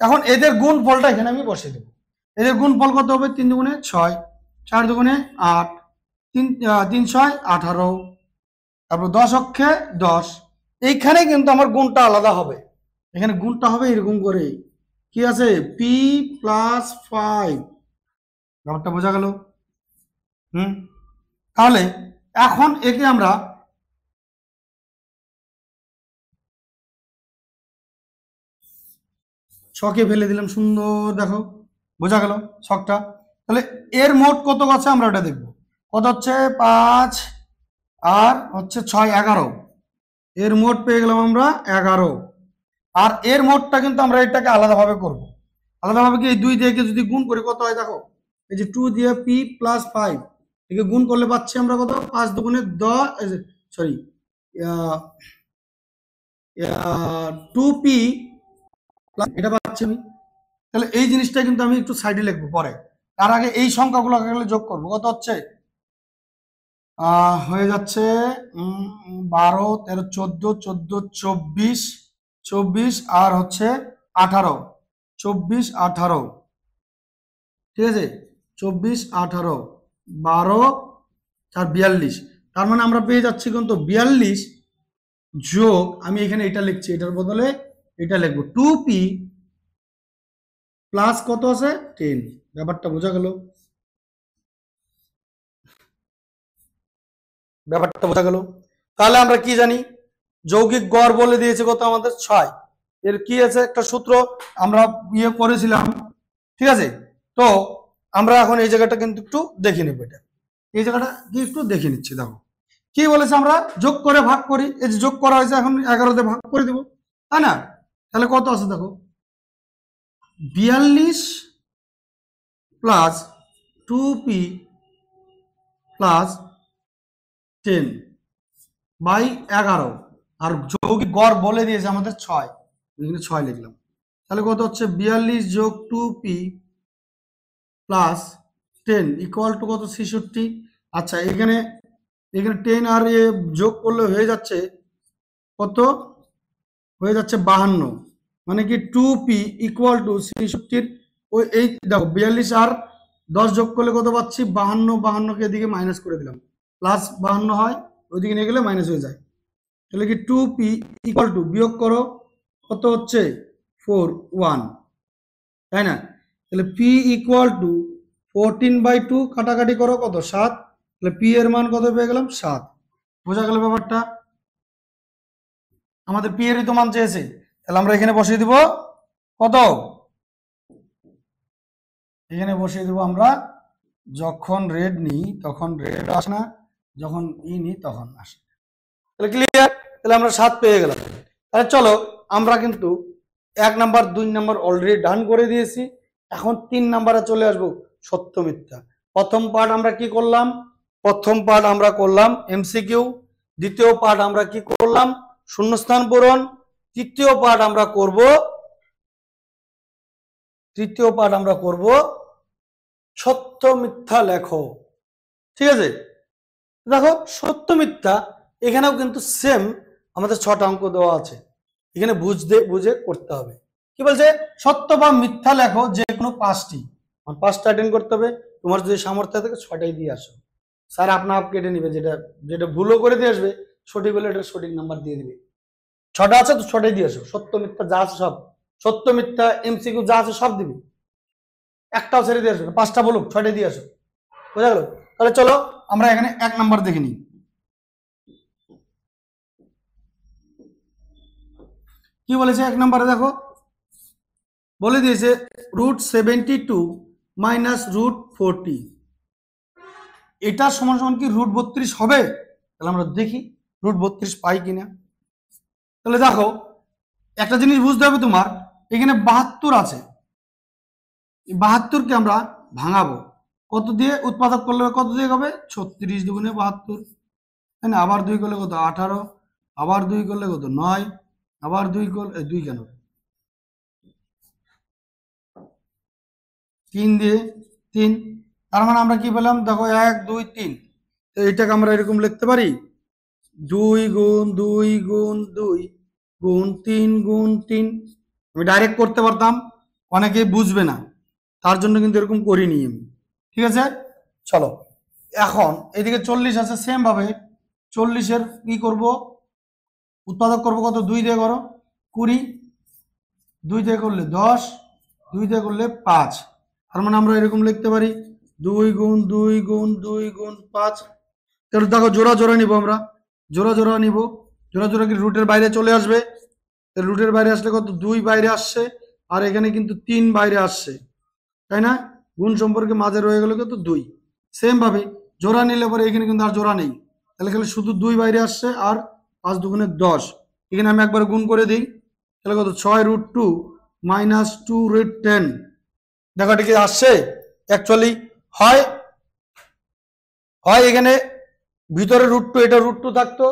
এখন এদের গুণফলটা এখানে আমি বসিয়ে দেবো। এদের গুণফল কত হবে 3 দুগুণে 6, 4 দুগুণে 8, 3 6 18, তারপর 10 অক্ষে 10। এইখানে কিন্তু আমার গুণটা আলাদা হবে, এখানে গুণটা হবে এরকম করে, কি আছে পি প্লাস 5, ব্যাপারটা বোঝা গেল? তাহলে এখন একে আমরা ছকে ফেলে দিলাম, সুন্দর দেখো বোঝা গেল ছকটা। তাহলে এর মোট কত আছে আমরা ওটা দেখবো, কত হচ্ছে 5 আর হচ্ছে 6 11, এর মোট পেয়ে গেলাম আমরা 11। আর এর মোটটা কিন্তু আমরা এটাকে আলাদাভাবে করব, আলাদাভাবে কি এই 2 দিয়ে যদি গুণ করি কত হয় দেখো, এই যে 2 দিয়ে পি প্লাস 5 একে গুণ করলে পাচ্ছি আমরা কত 5 দুগুণে 10, সরি 2p, এটা পাচ্ছি আমি। তাহলে এই জিনিসটা কিন্তু আমি একটু সাইডে লিখবো পরে, তার আগে এই সংখ্যাগুলো যোগ করবো। কত হচ্ছে হয়ে যাচ্ছে 12 13 14 14 24 24 আর হচ্ছে 18, 24 18, ঠিক আছে 24 18 12 আর 42, তার মানে আমরা পেয়ে যাচ্ছি কিন্তু 42 যোগ, আমি এখানে এটা লিখছি, এটার বদলে এটা লিখবো 2p প্লাস কত আছে 10। ব্যাপারটা বোঝা গেল? ব্যাপারটা বোঝা গেল? তাহলে আমরা কি জানি যৌগিক গড় বলে দিয়েছে কত আমাদের 6, এর কি আছে একটা সূত্র আমরা ইয়ে করেছিলাম, ঠিক আছে। তো আমরা এখন এই জায়গাটা কিন্তু একটু দেখে নেব, এটা এই জায়গাটা কি একটু দেখে নিচ্ছি। দেখো কি বলেছে, আমরা যোগ করে ভাগ করি, এই যে যোগ করা হয়েছে এখন 11 দিয়ে ভাগ করে দেবো, তাই না? তাহলে কত আছে দেখো 42 প্লাস 2p প্লাস 10 বাই 11, আর যৌগিক গড় বলে দিয়েছে আমাদের 6, এখানে 6 লিখলাম। তাহলে কত হচ্ছে 42 যোগ 2p প্লাস 10 ইকুয়াল টু কত 66। আচ্ছা এখানে 10 আর যোগ করলে হয়ে যাচ্ছে কত, হয়ে যাচ্ছে 52, মানে কি 2p ইকুয়াল টু 66। ওই এই দেখো 42 আর 10 যোগ করলে কত পাচ্ছি 52, 52কে এদিকে মাইনাস করে দিলাম, প্লাস 52 হয়, ওইদিকে নিয়ে গেলে মাইনাস হয়ে যায়। তাহলে কি 2p ইকুয়াল টু বিয়োগ করো কত হচ্ছে 41, তাই না? তাহলে p ইকুয়াল টু 14/2 কাটাকাটি করো কত 7, তাহলে p এর মান কত পেয়ে গেলাম 7। বোঝা গেল ব্যাপারটা? আমাদের p এর তো মান চেয়েছে, তাহলে আমরা এখানে বসিয়ে দিব কত, এখানে বসিয়ে দেবো আমরা যখন রেড নিই তখন রেড আসে না, যখন নিই তখন আসে। তাহলে ক্লিয়ার? তাহলে আমরা 7 পেয়ে গেলাম। তাহলে চলো আমরা কিন্তু 1 নাম্বার 2 নাম্বার অলরেডি ডান করে দিয়েছি, এখন 3 নাম্বারে চলে আসবো সত্য মিথ্যা। প্রথম পার্ট আমরা কি করলাম, প্রথম পার্ট আমরা করলাম এমসিকিউ, দ্বিতীয় পার্ট আমরা কি করলাম শূন্যস্থান পূরণ, তৃতীয় পার্ট আমরা করব সত্য মিথ্যা লেখো, ঠিক আছে। দেখো সত্য মিথ্যা এখানেও কিন্তু সেম আমাদের 6টা অঙ্ক দেওয়া আছে, এখানে বুঝে করতে হবে। কি বলছে, সত্য বা মিথ্যা লেখো যে কোনো 5টি, 5টা অ্যাটেন্ড করতে হবে। তোমার যদি সামর্থ্য থাকে 6টাই দিয়ে আসো, স্যার আপনার কেটে নিবে, যেটা ভুলও করে দিয়ে আসবে সঠিক হলে এটা সঠিক নাম্বার দিয়ে দিবে। 6টা আছে তো 6টাই দিয়ে আসো, সত্য মিথ্যা যা আছে সব, সত্য মিথ্যা এমসিকিউ যা আছে সব দিবি, একটাও ছেড়ে দিয়ে আসবে, 5টা বলুক 6টাই দিয়ে আসো। বোঝা গেল? তাহলে চলো আমরা এখানে 1 নাম্বার দেখে নিই। কি বলেছে 1 নম্বরে, দেখো বলে দিয়েছে √72 মাইনাস √40, এটা সমান সমান কি √32 হবে? তাহলে আমরা দেখি √32 পাই কিনা। তাহলে দেখো একটা জিনিস বুঝতে হবে তোমার, এখানে 72 আছে, 72কে আমরা ভাঙাবো কত দিয়ে উৎপাদক করলে কত দিয়ে হবে 36 দুগুণে 72, তাই না? আবার 2 করলে কত 18, আবার 2 করলে কত 9, আবার 2 করলে 2 কেন 3 দিয়ে 3, তার মানে আমরা কি পেলাম দেখো 1 2 3। তো এটাকে আমরা এরকম লিখতে পারি 2 গুণ 2 গুণ 2 গুণ 3 গুণ 3। আমি ডাইরেক্ট করতে পারতাম, অনেকেই বুঝবে না, তার জন্য কিন্তু এরকম করিনি আমি। ঠিক আছে, চলো এখন এদিকে 40 আছে, সেম ভাবে 40-এর কি করব উৎপাদক করব কত 2 দিয়ে করো 20, 2 দিয়ে করলে 10, 2 দিয়ে করলে 5। তার মানে আমরা এরকম লিখতে পারি 2 গুণ 2 গুণ 2 গুণ 5। তাহলে দেখো জোড়া জোড়া নিব, আমরা জোড়া জোড়া নিব, জোড়া জোড়া কি রুটের বাইরে চলে আসবে, রুটের বাইরে আসলে কত 2 বাইরে আসছে, আর এখানে কিন্তু 3 বাইরে আসছে, তাই না? গুণ সম্পর্কে মাঝে রয়ে গেল কত 2। সেম ভাবে জোড়া নিলে পরে এখানে কিন্তু আর জোড়া নেই, তাহলে খালি শুধু 2 বাইরে আসছে, আর 5 দুগুণে 10। এখানে আমি একবার গুণ করে দিই, তাহলে কত 6√2 মাইনাস 2√10। দেখো এটা কি আসছে অ্যাকচুয়ালি হয় এখানে ভিতরে √2, এটা √2 থাকতো,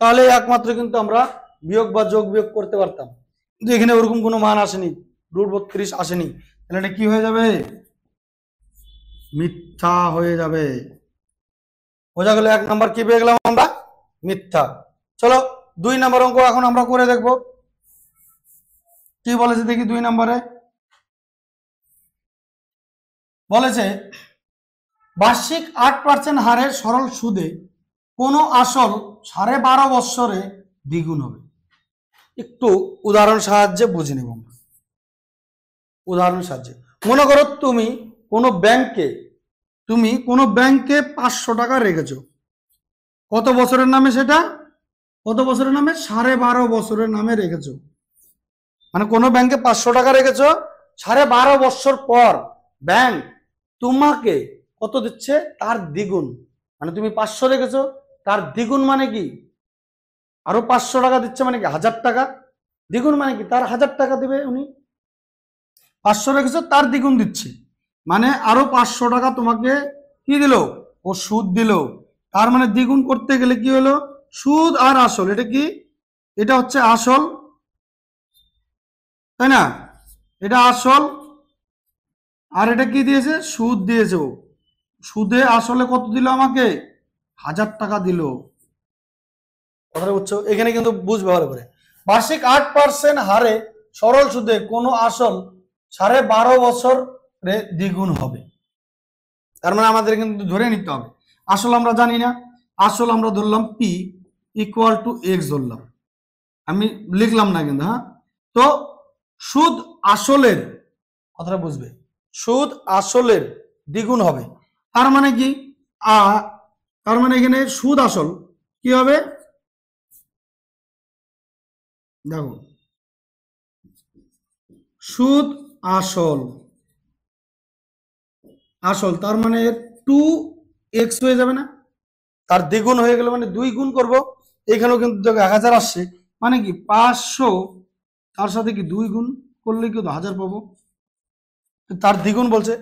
তাহলে একমাত্র কিন্তু আমরা বিয়োগ বা যোগ বিয়োগ করতে পারতাম, কিন্তু এখানে ওরকম কোনো মান আসেনি, √32 আসেনি, তাহলে এটা কি হয়ে যাবে মিথ্যা হয়ে যাবে। বোঝা গেল 1 নাম্বার কি পেয়ে গেলাম আমরা মিথ্যা। চলো 2 নাম্বার অঙ্ক এখন আমরা করে দেখব কি বলেছে দেখি। 2 নম্বরে বলেছে বার্ষিক 8% হারে সরল সুদে কোনো আসল 12.5 বৎসরে দ্বিগুণ হবে। একটু উদাহরণ সাহায্যে বুঝে নেব আমরা। উদাহরণ সাহায্যে মনে করো তুমি কোনো ব্যাংকে 500 টাকা রেখেছো, কত বছরের নামে, সেটা কত বছরের নামে 12.5 বছরের নামে রেখেছো। মানে কোনো ব্যাংকে 500 টাকা রেখেছো, 12.5 বছর পর ব্যাংক তোমাকে কত দিচ্ছে তার দ্বিগুণ। মানে তুমি 500 রেখেছো, তার দ্বিগুণ মানে কি আরো 500 টাকা দিচ্ছে, মানে কি 1000 টাকা। দ্বিগুণ মানে কি তার 1000 টাকা দিবে উনি। 500 রেখেছো, তার দ্বিগুণ দিচ্ছে, মানে আরো 500 টাকা তোমাকে কি দিল ও সুদ দিল। তার মানে দ্বিগুণ করতে গেলে কি হলো সুদ আর আসল, এটা কি এটা হচ্ছে আসল, তাই না? এটা আসল, আর এটা কি দিয়েছে সুদ দিয়েছে। সুদে আসলে কত দিল আমাকে 1000 টাকা দিল। কথাটা বুঝছো? এখানে কিন্তু বুঝবে ভালো করে। বার্ষিক 8% হারে সরল সুদে কোনো আসল 12.5 বছরে দ্বিগুণ হবে। তার মানে আমাদের কিন্তু ধরে নিতে হবে, আসল আমরা জানি না, আসল আমরা ধরলাম p = x ধরলাম, আমি লিখলাম না কিন্তু, হ্যাঁ। তো সুদ আসলের, কথাটা বুঝবে, সুদ আসলের দ্বিগুণ হবে। তার মানে কি তার মানে এখানে সুদ আসল কি হবে দেখো, সুদ আসল তার মানে 2x হয়ে যাবে না, তার দ্বিগুণ হয়ে গেল মানে 2 গুণ করব। এখানেও কিন্তু দেখো 1000 আসছে, মানে কি 500 তার সাথে কি 2 গুণ করলে কি 1000 পাবো, তার দ্বিগুণ বলছে,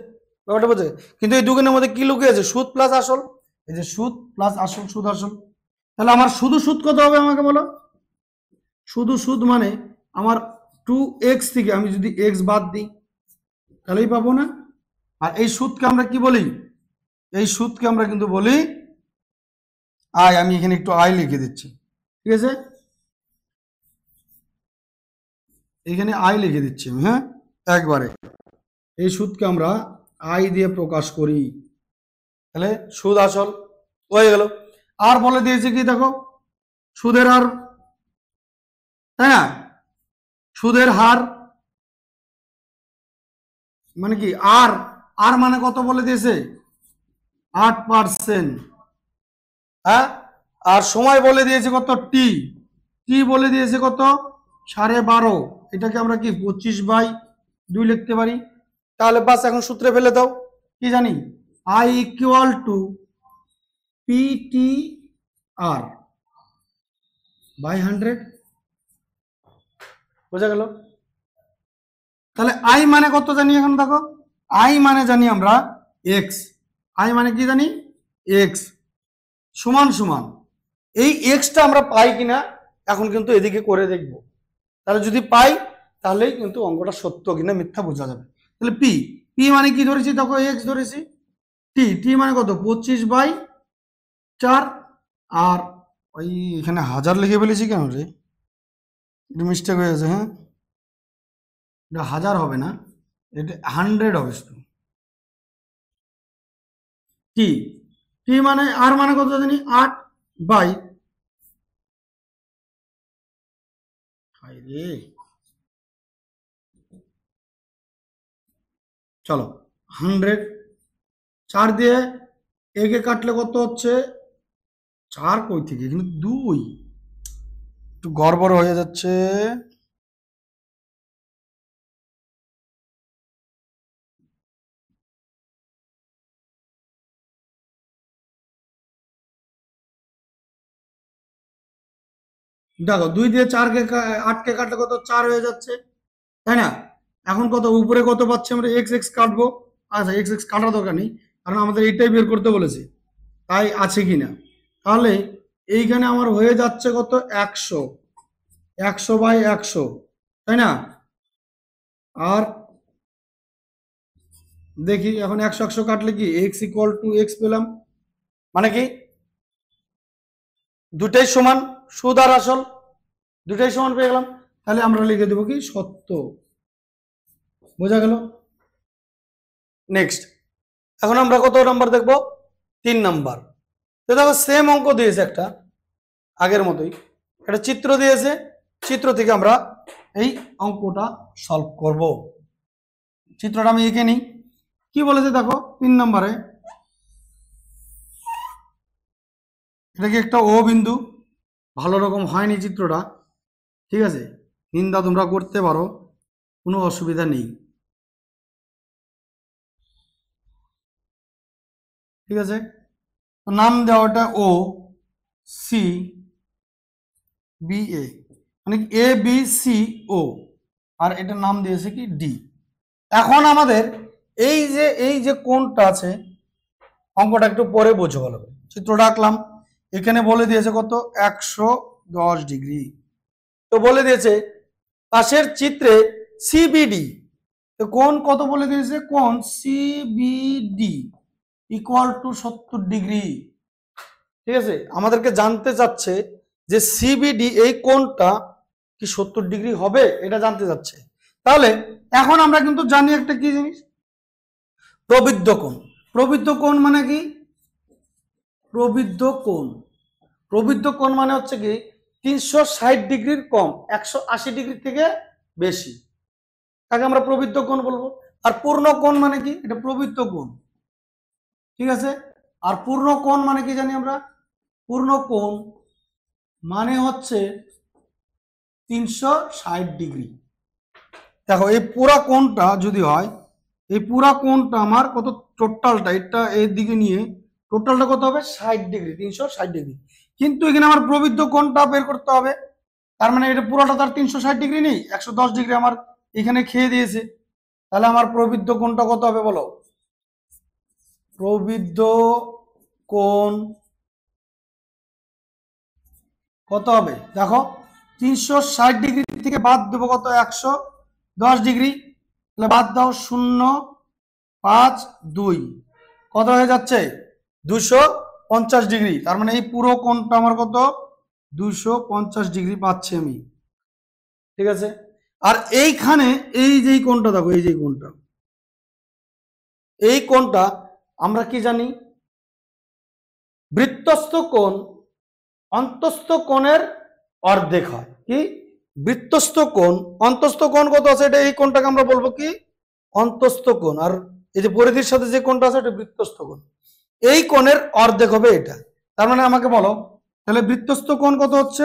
ব্যাপারটা বলছে। কিন্তু এই দুগুণের মধ্যে কি লুকিয়ে আছে সুদ প্লাস আসল, এই যে সুদ প্লাস আসল, সুদ আসল। তাহলে আমার শুধু সুদ কত হবে আমাকে বলো, শুধু সুদ মানে আমার 2x থেকে আমি যদি x বাদ দিই তাহলেই পাবো না। আর এই সুদকে আমরা কি বলি, এই সুদকে আমরা কিন্তু বলি আয়। আমি এখানে একটু আয় লিখে দিচ্ছি, ঠিক আছে, এখানে আয় লিখে দিচ্ছি আমি, হ্যাঁ একবারে। এই সুদকে আমরা আয় দিয়ে প্রকাশ করি, তাহলে সুদ আসল হয়ে গেল। আর বলে দিয়েছে কি দেখো সুদের হার, তাই না? সুদের হার মানে কি আর আর মানে কত বলে দিয়েছে 8%, হ্যাঁ। আর সময় বলে দিয়েছে কত টি, বলে দিয়েছে কত 12.5, এটাকে আমরা কি 25/2 লিখতে পারি। তাহলে বাস এখন সূত্রে ফেলে দাও, কি জানি I = PTR/100, বোঝা গেল? তাহলে আই মানে কত জানি এখন দেখো, আই মানে জানি আমরা x, আই মানে কি জানি এক্স সমান সমান এই এক্সটা আমরা পাই কিনা এখন কিন্তু এদিকে করে দেখব। তাহলে যদি পাই তাহলেই কিন্তু অঙ্কটা সত্য কিনা মিথ্যা বোঝা যাবে। তাহলে পি পি মানে কি ধরেছি দেখো এক্স ধরেছি, টি টি মানে কত 25/4 আর ওই এখানে 1000 লিখে ফেলেছি কেন রে, একটু মিস্টেক হয়ে গেছে। হ্যাঁ এটা 1000 হবে না, এটা 100 হবে শুধু। টি টি মানে আর মানে কত জানি 8 রে চলো 100 4 দিয়ে একে কাটলে কত হচ্ছে 4 কই থেকে এখানে 2, একটু গড়বড় হয়ে যাচ্ছে। দেখো 2 দিয়ে 8কে কাটলে কত 4 হয়ে যাচ্ছে, তাই না? এখন কত উপরে কত পাচ্ছি আমরা এক্স এক্স কাটবো, আচ্ছা এক্স এক্স কাটার দরকার নেই কারণ আমাদের এইটাই বের করতে বলেছে, তাই আছে কিনা। তাহলে এইখানে আমার হয়ে যাচ্ছে কত 100, 100/100, তাই না? আর দেখি এখন 100 100 কাটলে কি এক্স ইকুয়াল টু এক্স পেলাম, মানে কি দুটাই সমান, সুদ আর আসল দুটাই সমান পেয়ে গেলাম। তাহলে আমরা লিখে দেবো কি সত্য, বোঝা গেল। নেক্সট এখন আমরা কত নাম্বার দেখবো 3 নাম্বার। তো দেখো সেম অঙ্ক দিয়েছে একটা আগের মতোই, একটা চিত্র দিয়েছে, চিত্র থেকে আমরা এই অঙ্কটা সলভ করব। চিত্রটা আমি এঁকে নিই। কি বলেছে দেখো 3 নম্বরে, এটা কি একটা ও বিন্দু, ভালো রকম হয়নি চিত্রটা, ঠিক আছে, নিন্দা তোমরা করতে পারো, কোনো অসুবিধা নেই, ঠিক আছে। নাম দেওয়াটা ও সি বি এ, মানে এ বি সি ও, আর এটার নাম দিয়েছে কি ডি। এখন আমাদের এই যে কোণটা আছে, অঙ্কটা একটু পরে বোঝো ভালো করে। চিত্রটা আঁকলাম, এখানে বলে দিয়েছে কত 110 ডিগ্রি, তো বলে দিয়েছে পাশের চিত্রে সিবিডি, তো কোণ কত বলে দিয়েছে, কোণ সিবিডি ইকুয়াল টু 70 ডিগ্রি, ঠিক আছে। আমাদেরকে জানতে চাচ্ছে যে সিবিডি এই কোণটা কি 70 ডিগ্রি হবে, এটা জানতে চাচ্ছে। তাহলে এখন আমরা কিন্তু জানি একটা কি জিনিস, প্রবৃদ্ধ কোণ। প্রবৃদ্ধ কোণ মানে কি, প্রবৃদ্ধ কোণ, প্রবৃদ্ধ কোণ মানে হচ্ছে কি 360 ডিগ্রির কম, 180 ডিগ্রি থেকে বেশি, তাকে আমরা প্রবৃদ্ধ কোণ বলবো। আর পূর্ণ কোণ মানে কি, এটা প্রবৃদ্ধ কোণ, ঠিক আছে। আর পূর্ণ কোণ মানে কি জানি আমরা, পূর্ণ কোণ মানে হচ্ছে 360 ডিগ্রি। দেখো এই পুরা কোণটা যদি হয়, এই পুরা কোণটা আমার কত, টোটালটা এটা এর দিকে নিয়ে টোটালটা কত হবে 60 ডিগ্রি, 360 ডিগ্রি। কিন্তু এখানে আমার প্রবৃদ্ধ কোণটা বের করতে হবে, তার মানে এটা পুরোটা তার 360 ডিগ্রি নেই, 110 ডিগ্রি আমার এখানে খেয়ে দিয়েছে। তাহলে আমার প্রবৃদ্ধ কোণটা কত হবে বলো, প্রবৃদ্ধ কোণ কত হবে দেখো, 360 ডিগ্রি থেকে বাদ দেবো কত 110 ডিগ্রি, তাহলে বাদ দাও 0.5 2, কত হয়ে যাচ্ছে 250 ডিগ্রি। তার মানে এই পুরো কোণটা আমার কত 250 ডিগ্রি পাচ্ছি আমি, ঠিক আছে। আর এইখানে এই যে কোণটা দেখো, এই যে কোণটা, এই কোণটা আমরা কি জানি, বৃত্তস্থ কোণ অন্তস্থ কোণের অর্ধেক হয়। কি বৃত্তস্থ কোণ, অন্তস্থ কোণ কত আছে, এটা এই কোণটাকে আমরা বলবো কি অন্তস্থ কোণ, আর এই যে পরিধির সাথে যে কোণটা আছে এটা বৃত্তস্থ কোণ, এই কোণের অর্ধেক হবে এটা। তার মানে আমাকে বলো তাহলে বৃত্তস্থ কোণ কত হচ্ছে,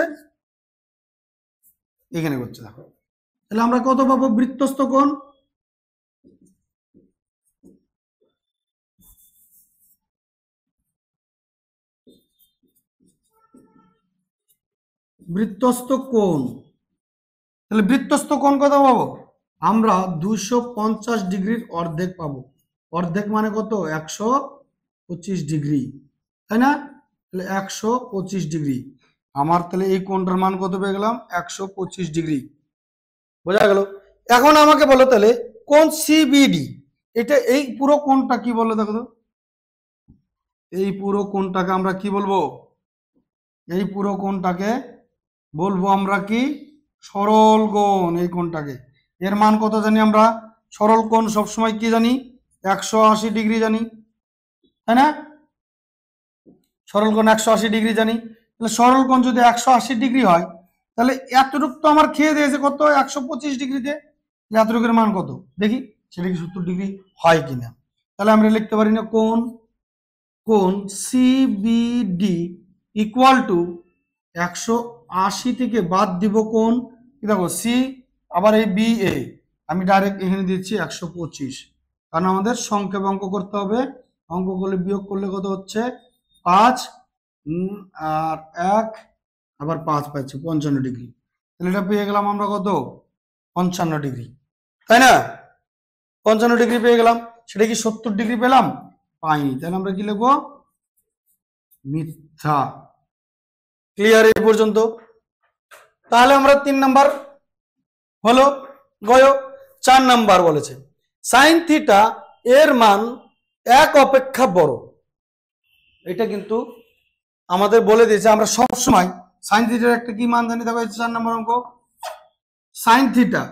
এখানে হচ্ছে দেখো, তাহলে আমরা কত পাবো বৃত্তস্থ কোণ, বৃত্তস্থ কোণ, তাহলে বৃত্তস্থ কোণ কত পাবো আমরা 250 ডিগ্রির অর্ধেক পাবো। অর্ধেক মানে কত 100, 25 ডিগ্রি, তাই না? তাহলে 125 ডিগ্রি। আমার তাহলে এই কোণটার মান কত পেয়ে গেলাম? 125 ডিগ্রি। বোঝা গেল? এখন আমাকে বলো তাহলে কোণ সিবিডি, এটা এই পুরো কোণটা কি বলো দেখো তো? এই পুরো কোণটাকে আমরা কি বলবো? এই পুরো কোণটাকে বলবো আমরা কি? সরল কোণ। এই কোণটাকে, এর মান কত জানি আমরা? সরল কোণ সবসময় কি জানি? 180 ডিগ্রি জানি, তাই না? সরল কোণ 180 ডিগ্রি জানি। তাহলে সরল কোণ যদি 180 ডিগ্রি হয়, তাহলে এতটুকু তো আমার খেয়ে দিয়েছে কত? 125 ডিগ্রিতে। এতটুকুর মান কত দেখি, সেটা কি 70 ডিগ্রি হয় কিনা। তাহলে আমরা লিখতে পারি না কোণ কোণ সিবিডি ইকুয়াল টু 180 থেকে বাদ দিব কোণ কি, দেখো সি, আবার এই বি এ, আমি ডাইরেক্ট এখানে দিচ্ছি 125, কারণ আমাদের সংক্ষেপ অঙ্ক করতে হবে। অঙ্ক করলে বিয়োগ করলে কত হচ্ছে? 5 আর 1 আবার 5 পাচ্ছি 55 ডিগ্রি। তাহলে এটা পেয়ে গেলাম আমরা কত? 55 ডিগ্রি, তাই না? 55 ডিগ্রি পেয়ে গেলাম। সেটা কি 70 ডিগ্রি পেলাম? পাইনি। তাহলে আমরা কি লিখবো? মিথ্যা। ক্লিয়ার এই পর্যন্ত? তাহলে আমরা 3 নাম্বার হলো গয়। 4 নাম্বার বলেছে সাইন থিটা এর মান 1 অপেক্ষা বড়। এটা কিন্তু আমাদের বলে দিয়েছে, আমরা সব সময় সাইন থিটার একটা কি মান জানি? দেখো 4 নম্বর অঙ্ক, সাইন থিটা,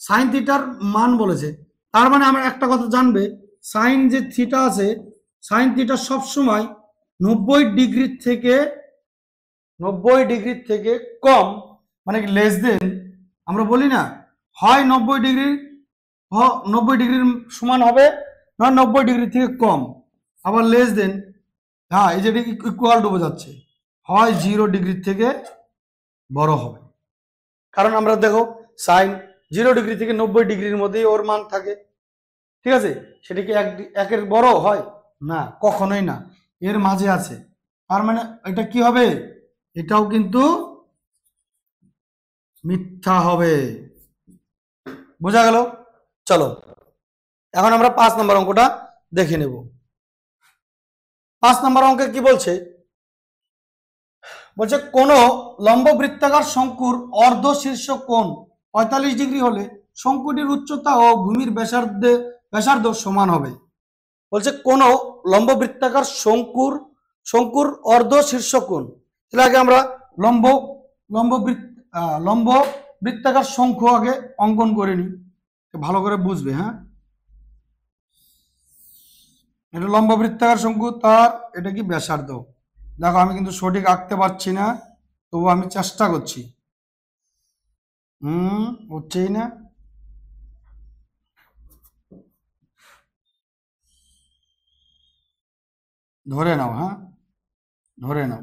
সাইন থিটার মান বলেছে। তার মানে আমরা একটা কথা জানবে, সাইন যে থিটা আছে, সাইন থিটা সব সময় 90 ডিগ্রির থেকে 90 ডিগ্রির থেকে কম, মানে লেস দেন, আমরা বলি না হয় 90 ডিগ্রি 90 ডিগ্রির সমান হবে, না 90 ডিগ্রি থেকে কম, আবার লেস দেন, হ্যাঁ এই যেটা ইকুয়াল টু বোঝাচ্ছে, হয় 0 ডিগ্রির থেকে বড় হবে। কারণ আমরা দেখো সাইন 0 ডিগ্রি থেকে 90 ডিগ্রির মধ্যেই ওর মান থাকে, ঠিক আছে? সেটা কি একের বড় হয় না? কখনোই না, এর মাঝে আছে। তার মানে এটা কি হবে? এটাও কিন্তু মিথ্যা হবে। বোঝা গেল? চলো এখন আমরা 5 নম্বর অঙ্কটা দেখে নেব। 5 নম্বর অঙ্কে কি বলছে? বলছে কোন লম্ব বৃত্তাকার শঙ্কুর অর্ধ শীর্ষ কোণ 45 ডিগ্রি হলে শঙ্কুটির উচ্চতা ও ভূমির ব্যাসার্ধ সমান হবে। বলছে কোন লম্ব বৃত্তাকার শঙ্কুর অর্ধ শীর্ষ কোণ। এর আগে আমরা লম্ব বৃত্তাকার শঙ্কু আগে অঙ্কন করে নিই, ভালো করে বুঝবে। হ্যাঁ, এটা লম্ব বৃত্তাকার শঙ্কু, তার এটা কি ব্যাসার্ধ। দেখো আমি কিন্তু সঠিক আঁকতে পারছি না, তবু আমি চেষ্টা করছি। হচ্ছেই না। ধরে নাও, হ্যাঁ ধরে নাও,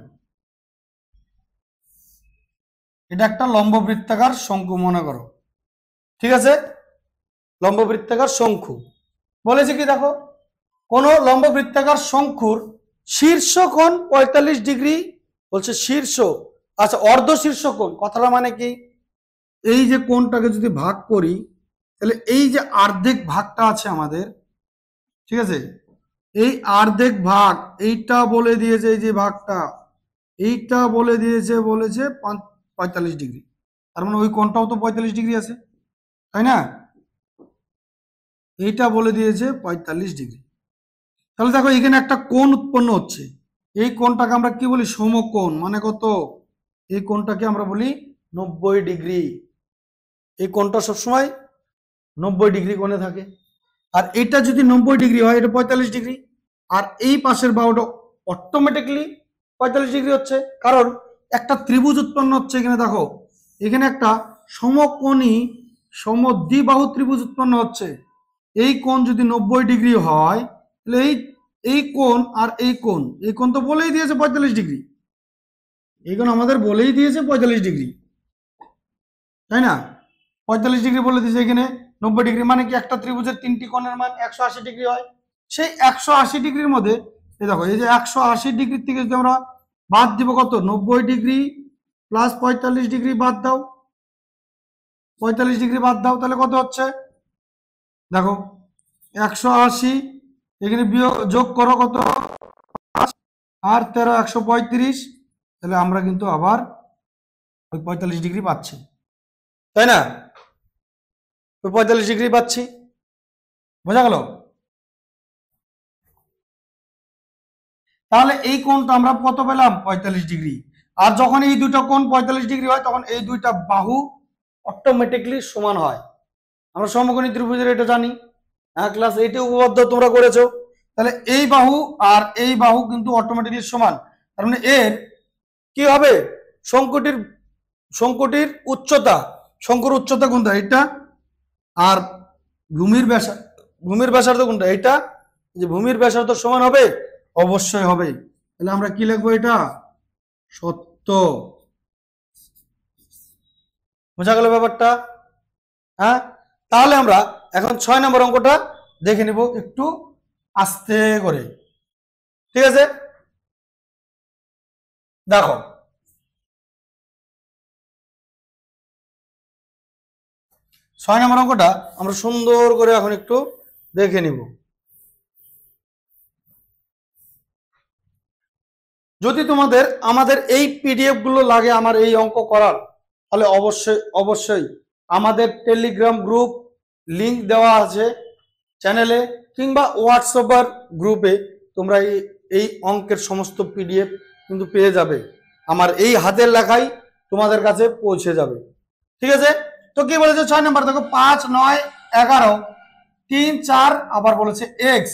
এটা একটা লম্ব বৃত্তাকার শঙ্কু মনে করো, ঠিক আছে? লম্ব বৃত্তাকার শঙ্কু বলেছে কি, দেখো কোন লম্ব বৃত্তাকার শঙ্কুর শীর্ষ কোণ 45 ডিগ্রি। বলছে শীর্ষ, আচ্ছা অর্ধ শীর্ষ কোণ কথাটা মানে কি? এই যে কোণটাকে যদি ভাগ করি, তাহলে এই যে অর্ধেক ভাগটা আছে আমাদের, ঠিক আছে? এই অর্ধেক ভাগ এইটা বলে দিয়েছে, এই যে ভাগটা এইটা বলে দিয়েছে, বলেছে 45 ডিগ্রি। তার মানে ওই কোণটাও তো 45 ডিগ্রি আছে, তাই না? এইটা বলে দিয়েছে 45 ডিগ্রি। তাহলে দেখো এখানে একটা কোণ উৎপন্ন হচ্ছে, এই কোণটাকে আমরা কি বলি? সমকোণ। মানে কত? এই কোণটাকে আমরা বলি 90 ডিগ্রি। এই কোণটা সবসময় 90 ডিগ্রি কোণে থাকে। আর এটা যদি 90 ডিগ্রি হয়, এটা 45 ডিগ্রি। আর এই পাশের বাহুটা অটোমেটিকলি 45 ডিগ্রি হচ্ছে, কারণ একটা ত্রিভুজ উৎপন্ন হচ্ছে এখানে। দেখো এখানে একটা সমকোণী সমদ্বিবাহু ত্রিভুজ উৎপন্ন হচ্ছে। এই কোণ যদি 90 ডিগ্রি হয়, তাহলে এই কোণ আর এই কোণ তো বলেই দিয়েছে 45 ডিগ্রি। এই কোণ আমাদের বলেই দিয়েছে 45 ডিগ্রি, তাই না? 45 ডিগ্রি বলে দিয়েছে এখানে। 90 ডিগ্রি মানে কি? একটা ত্রিভুজের 3টি কোণের মান 180 ডিগ্রি হয়। সেই 180 ডিগ্রির মধ্যে এই দেখো, এই যে 180 ডিগ্রি থেকে যদি আমরা বাদ দিব কত? 90 ডিগ্রি প্লাস 45 ডিগ্রি বাদ দাও, 45 ডিগ্রি বাদ দাও, তাহলে কত হচ্ছে? দেখো 180, এখানে যোগ করো কত? আর 13 135, তাহলে আমরা কিন্তু আবার ওই 45 ডিগ্রি পাচ্ছি, তাই না? ওই 45 ডিগ্রি পাচ্ছি, বোঝা গেল? তাহলে এই কোণটা আমরা কত পেলাম? 45 ডিগ্রি। আর যখন এই দুটো কোণ 45 ডিগ্রি হয় তখন এই দুইটা বাহু অটোমেটিকলি সমান হয়। আমরা সমকোণী ত্রিভুজের এটা জানি, হ্যাঁ, ক্লাস 8 উপপাদ্য তোমরা করেছো। তাহলে এই বাহু আর এই বাহু কিন্তু অটোমেটিকলি সমান। তার মানে এর কি হবে? শঙ্কুটির উচ্চতা, শঙ্কুর উচ্চতা কোনটা? এটা। আর ভূমির ব্যাসার্ধ কোনটা? এটা। যে ভূমির ব্যাসার্ধ সমান হবে, অবশ্যই হবে। তাহলে আমরা কি লিখবো? এটা সত্য। বোঝা গেল ব্যাপারটা? হ্যাঁ, তাহলে আমরা এখন 6 নম্বর অঙ্কটা দেখে নিব একটু আস্তে করে, ঠিক আছে? দেখো, 6 নম্বর অঙ্কটা আমরা সুন্দর করে এখন একটু দেখে নিব। যদি তোমাদের আমাদের এই পিডিএফ গুলো লাগে আমার এই অঙ্ক করার, তাহলে অবশ্যই আমাদের টেলিগ্রাম গ্রুপ লিংক দেওয়া আছে চ্যানেলে, কিংবা হোয়াটসঅ্যাপ গ্রুপে তোমরা এই অঙ্কের সমস্ত পিডিএফ কিন্তু পেয়ে যাবে। আমার এই হাতের লেখাই তোমাদের কাছে পৌঁছে যাবে, ঠিক আছে? তো কি বলেছে 6 নম্বর? দেখো 5 9 11 3 4, আবার বলেছে x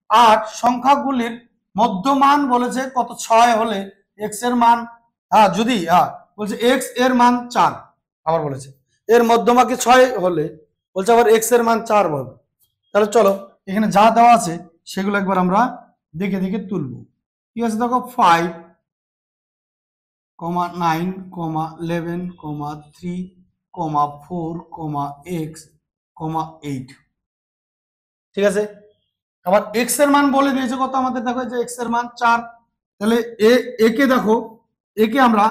8 সংখ্যাগুলির মধ্যমান বলেছে কত? 6 হলে x এর মান, হ্যাঁ যদি বলছে x এর মান 4, আবার বলেছে এর মধ্যমা কি 6 হলে বলছে আবার x এর মান 4 বলবে। তাহলে চলো এখানে যা দেওয়া আছে সেগুলো একবার আমরা দেখে দেখে তুলবো। ঠিক আছে, দেখো 5, 9, 11, 3, 4, x, 8, ঠিক আছে? আবার x এর মান বলে দিয়েছে কত আমাদের? দেখো যে x এর মান 4। তাহলে একে দেখো, একে আমরা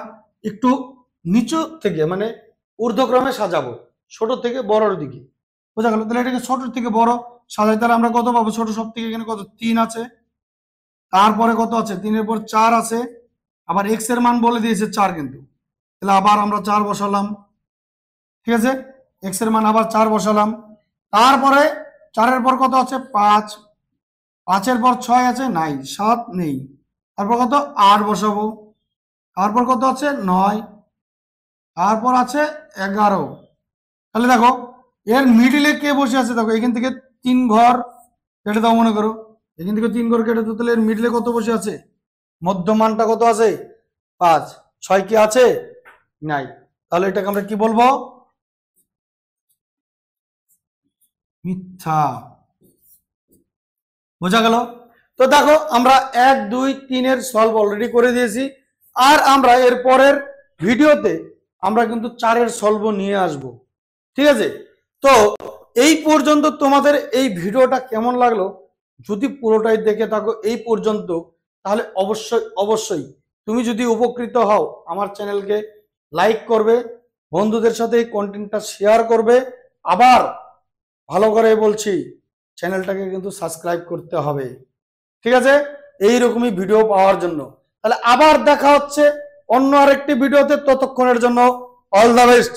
একটু নিচু থেকে মানে ঊর্ধ্বক্রমে সাজাবো, ছোট থেকে বড়র দিকে, বোঝা গেল? তাহলে এটাকে ছোট থেকে বড় সাজাই, তাহলে আমরা কত পাবো? ছোট সব থেকে এখানে কত? 3 আছে, তারপরে কত আছে? 3 এর পর 4 আছে, আবার x এর মান বলে দিয়েছে 4 কিন্তু, তাহলে আবার আমরা 4 বসালাম, ঠিক আছে? x এর মান আবার 4 বসালাম, তারপরে 4 এর পর কত আছে? 5, 5 এর পর 6 আছে, নাই, 7 নেই, তারপর কত? 8 বসাবো, তারপর কত আছে? 9, তারপর আছে 11। তাহলে দেখো এর মিডিলে কে বসে আছে? দেখো এখান থেকে 3 ঘর কেটে দাও, মনে করো এখান থেকে 3 ঘর কেটে দাও, তাহলে এর মিডিলে কত বসে আছে? মধ্যমানটা কত আছে? 5। 6 কি আছে? নাই। তাহলে এটাকে আমরা কি বলবো? মিথ্যা। বোঝা গেল? তো দেখো আমরা 1 2 3 এর সলভ অলরেডি করে দিয়েছি, আর আমরা এর পরের ভিডিওতে আমরা কিন্তু 4 এর সলভ নিয়ে আসব, ঠিক আছে? তো এই পর্যন্ত তোমাদের এই ভিডিওটা কেমন লাগলো? যদি পুরোটাই দেখে থাকো এই পর্যন্ত, তাহলে অবশ্যই তুমি যদি উপকৃত হও আমার চ্যানেলকে লাইক করবে, বন্ধুদের সাথে এই কন্টেন্টটা শেয়ার করবে, আবার ভালো করে বলছি চ্যানেলটাকে কিন্তু সাবস্ক্রাইব করতে হবে, ঠিক আছে? এইরকমই ভিডিও পাওয়ার জন্য। তাহলে আবার দেখা হচ্ছে অন্য আরেকটি ভিডিওতে, ততক্ষণের জন্য অল দ্য বেস্ট।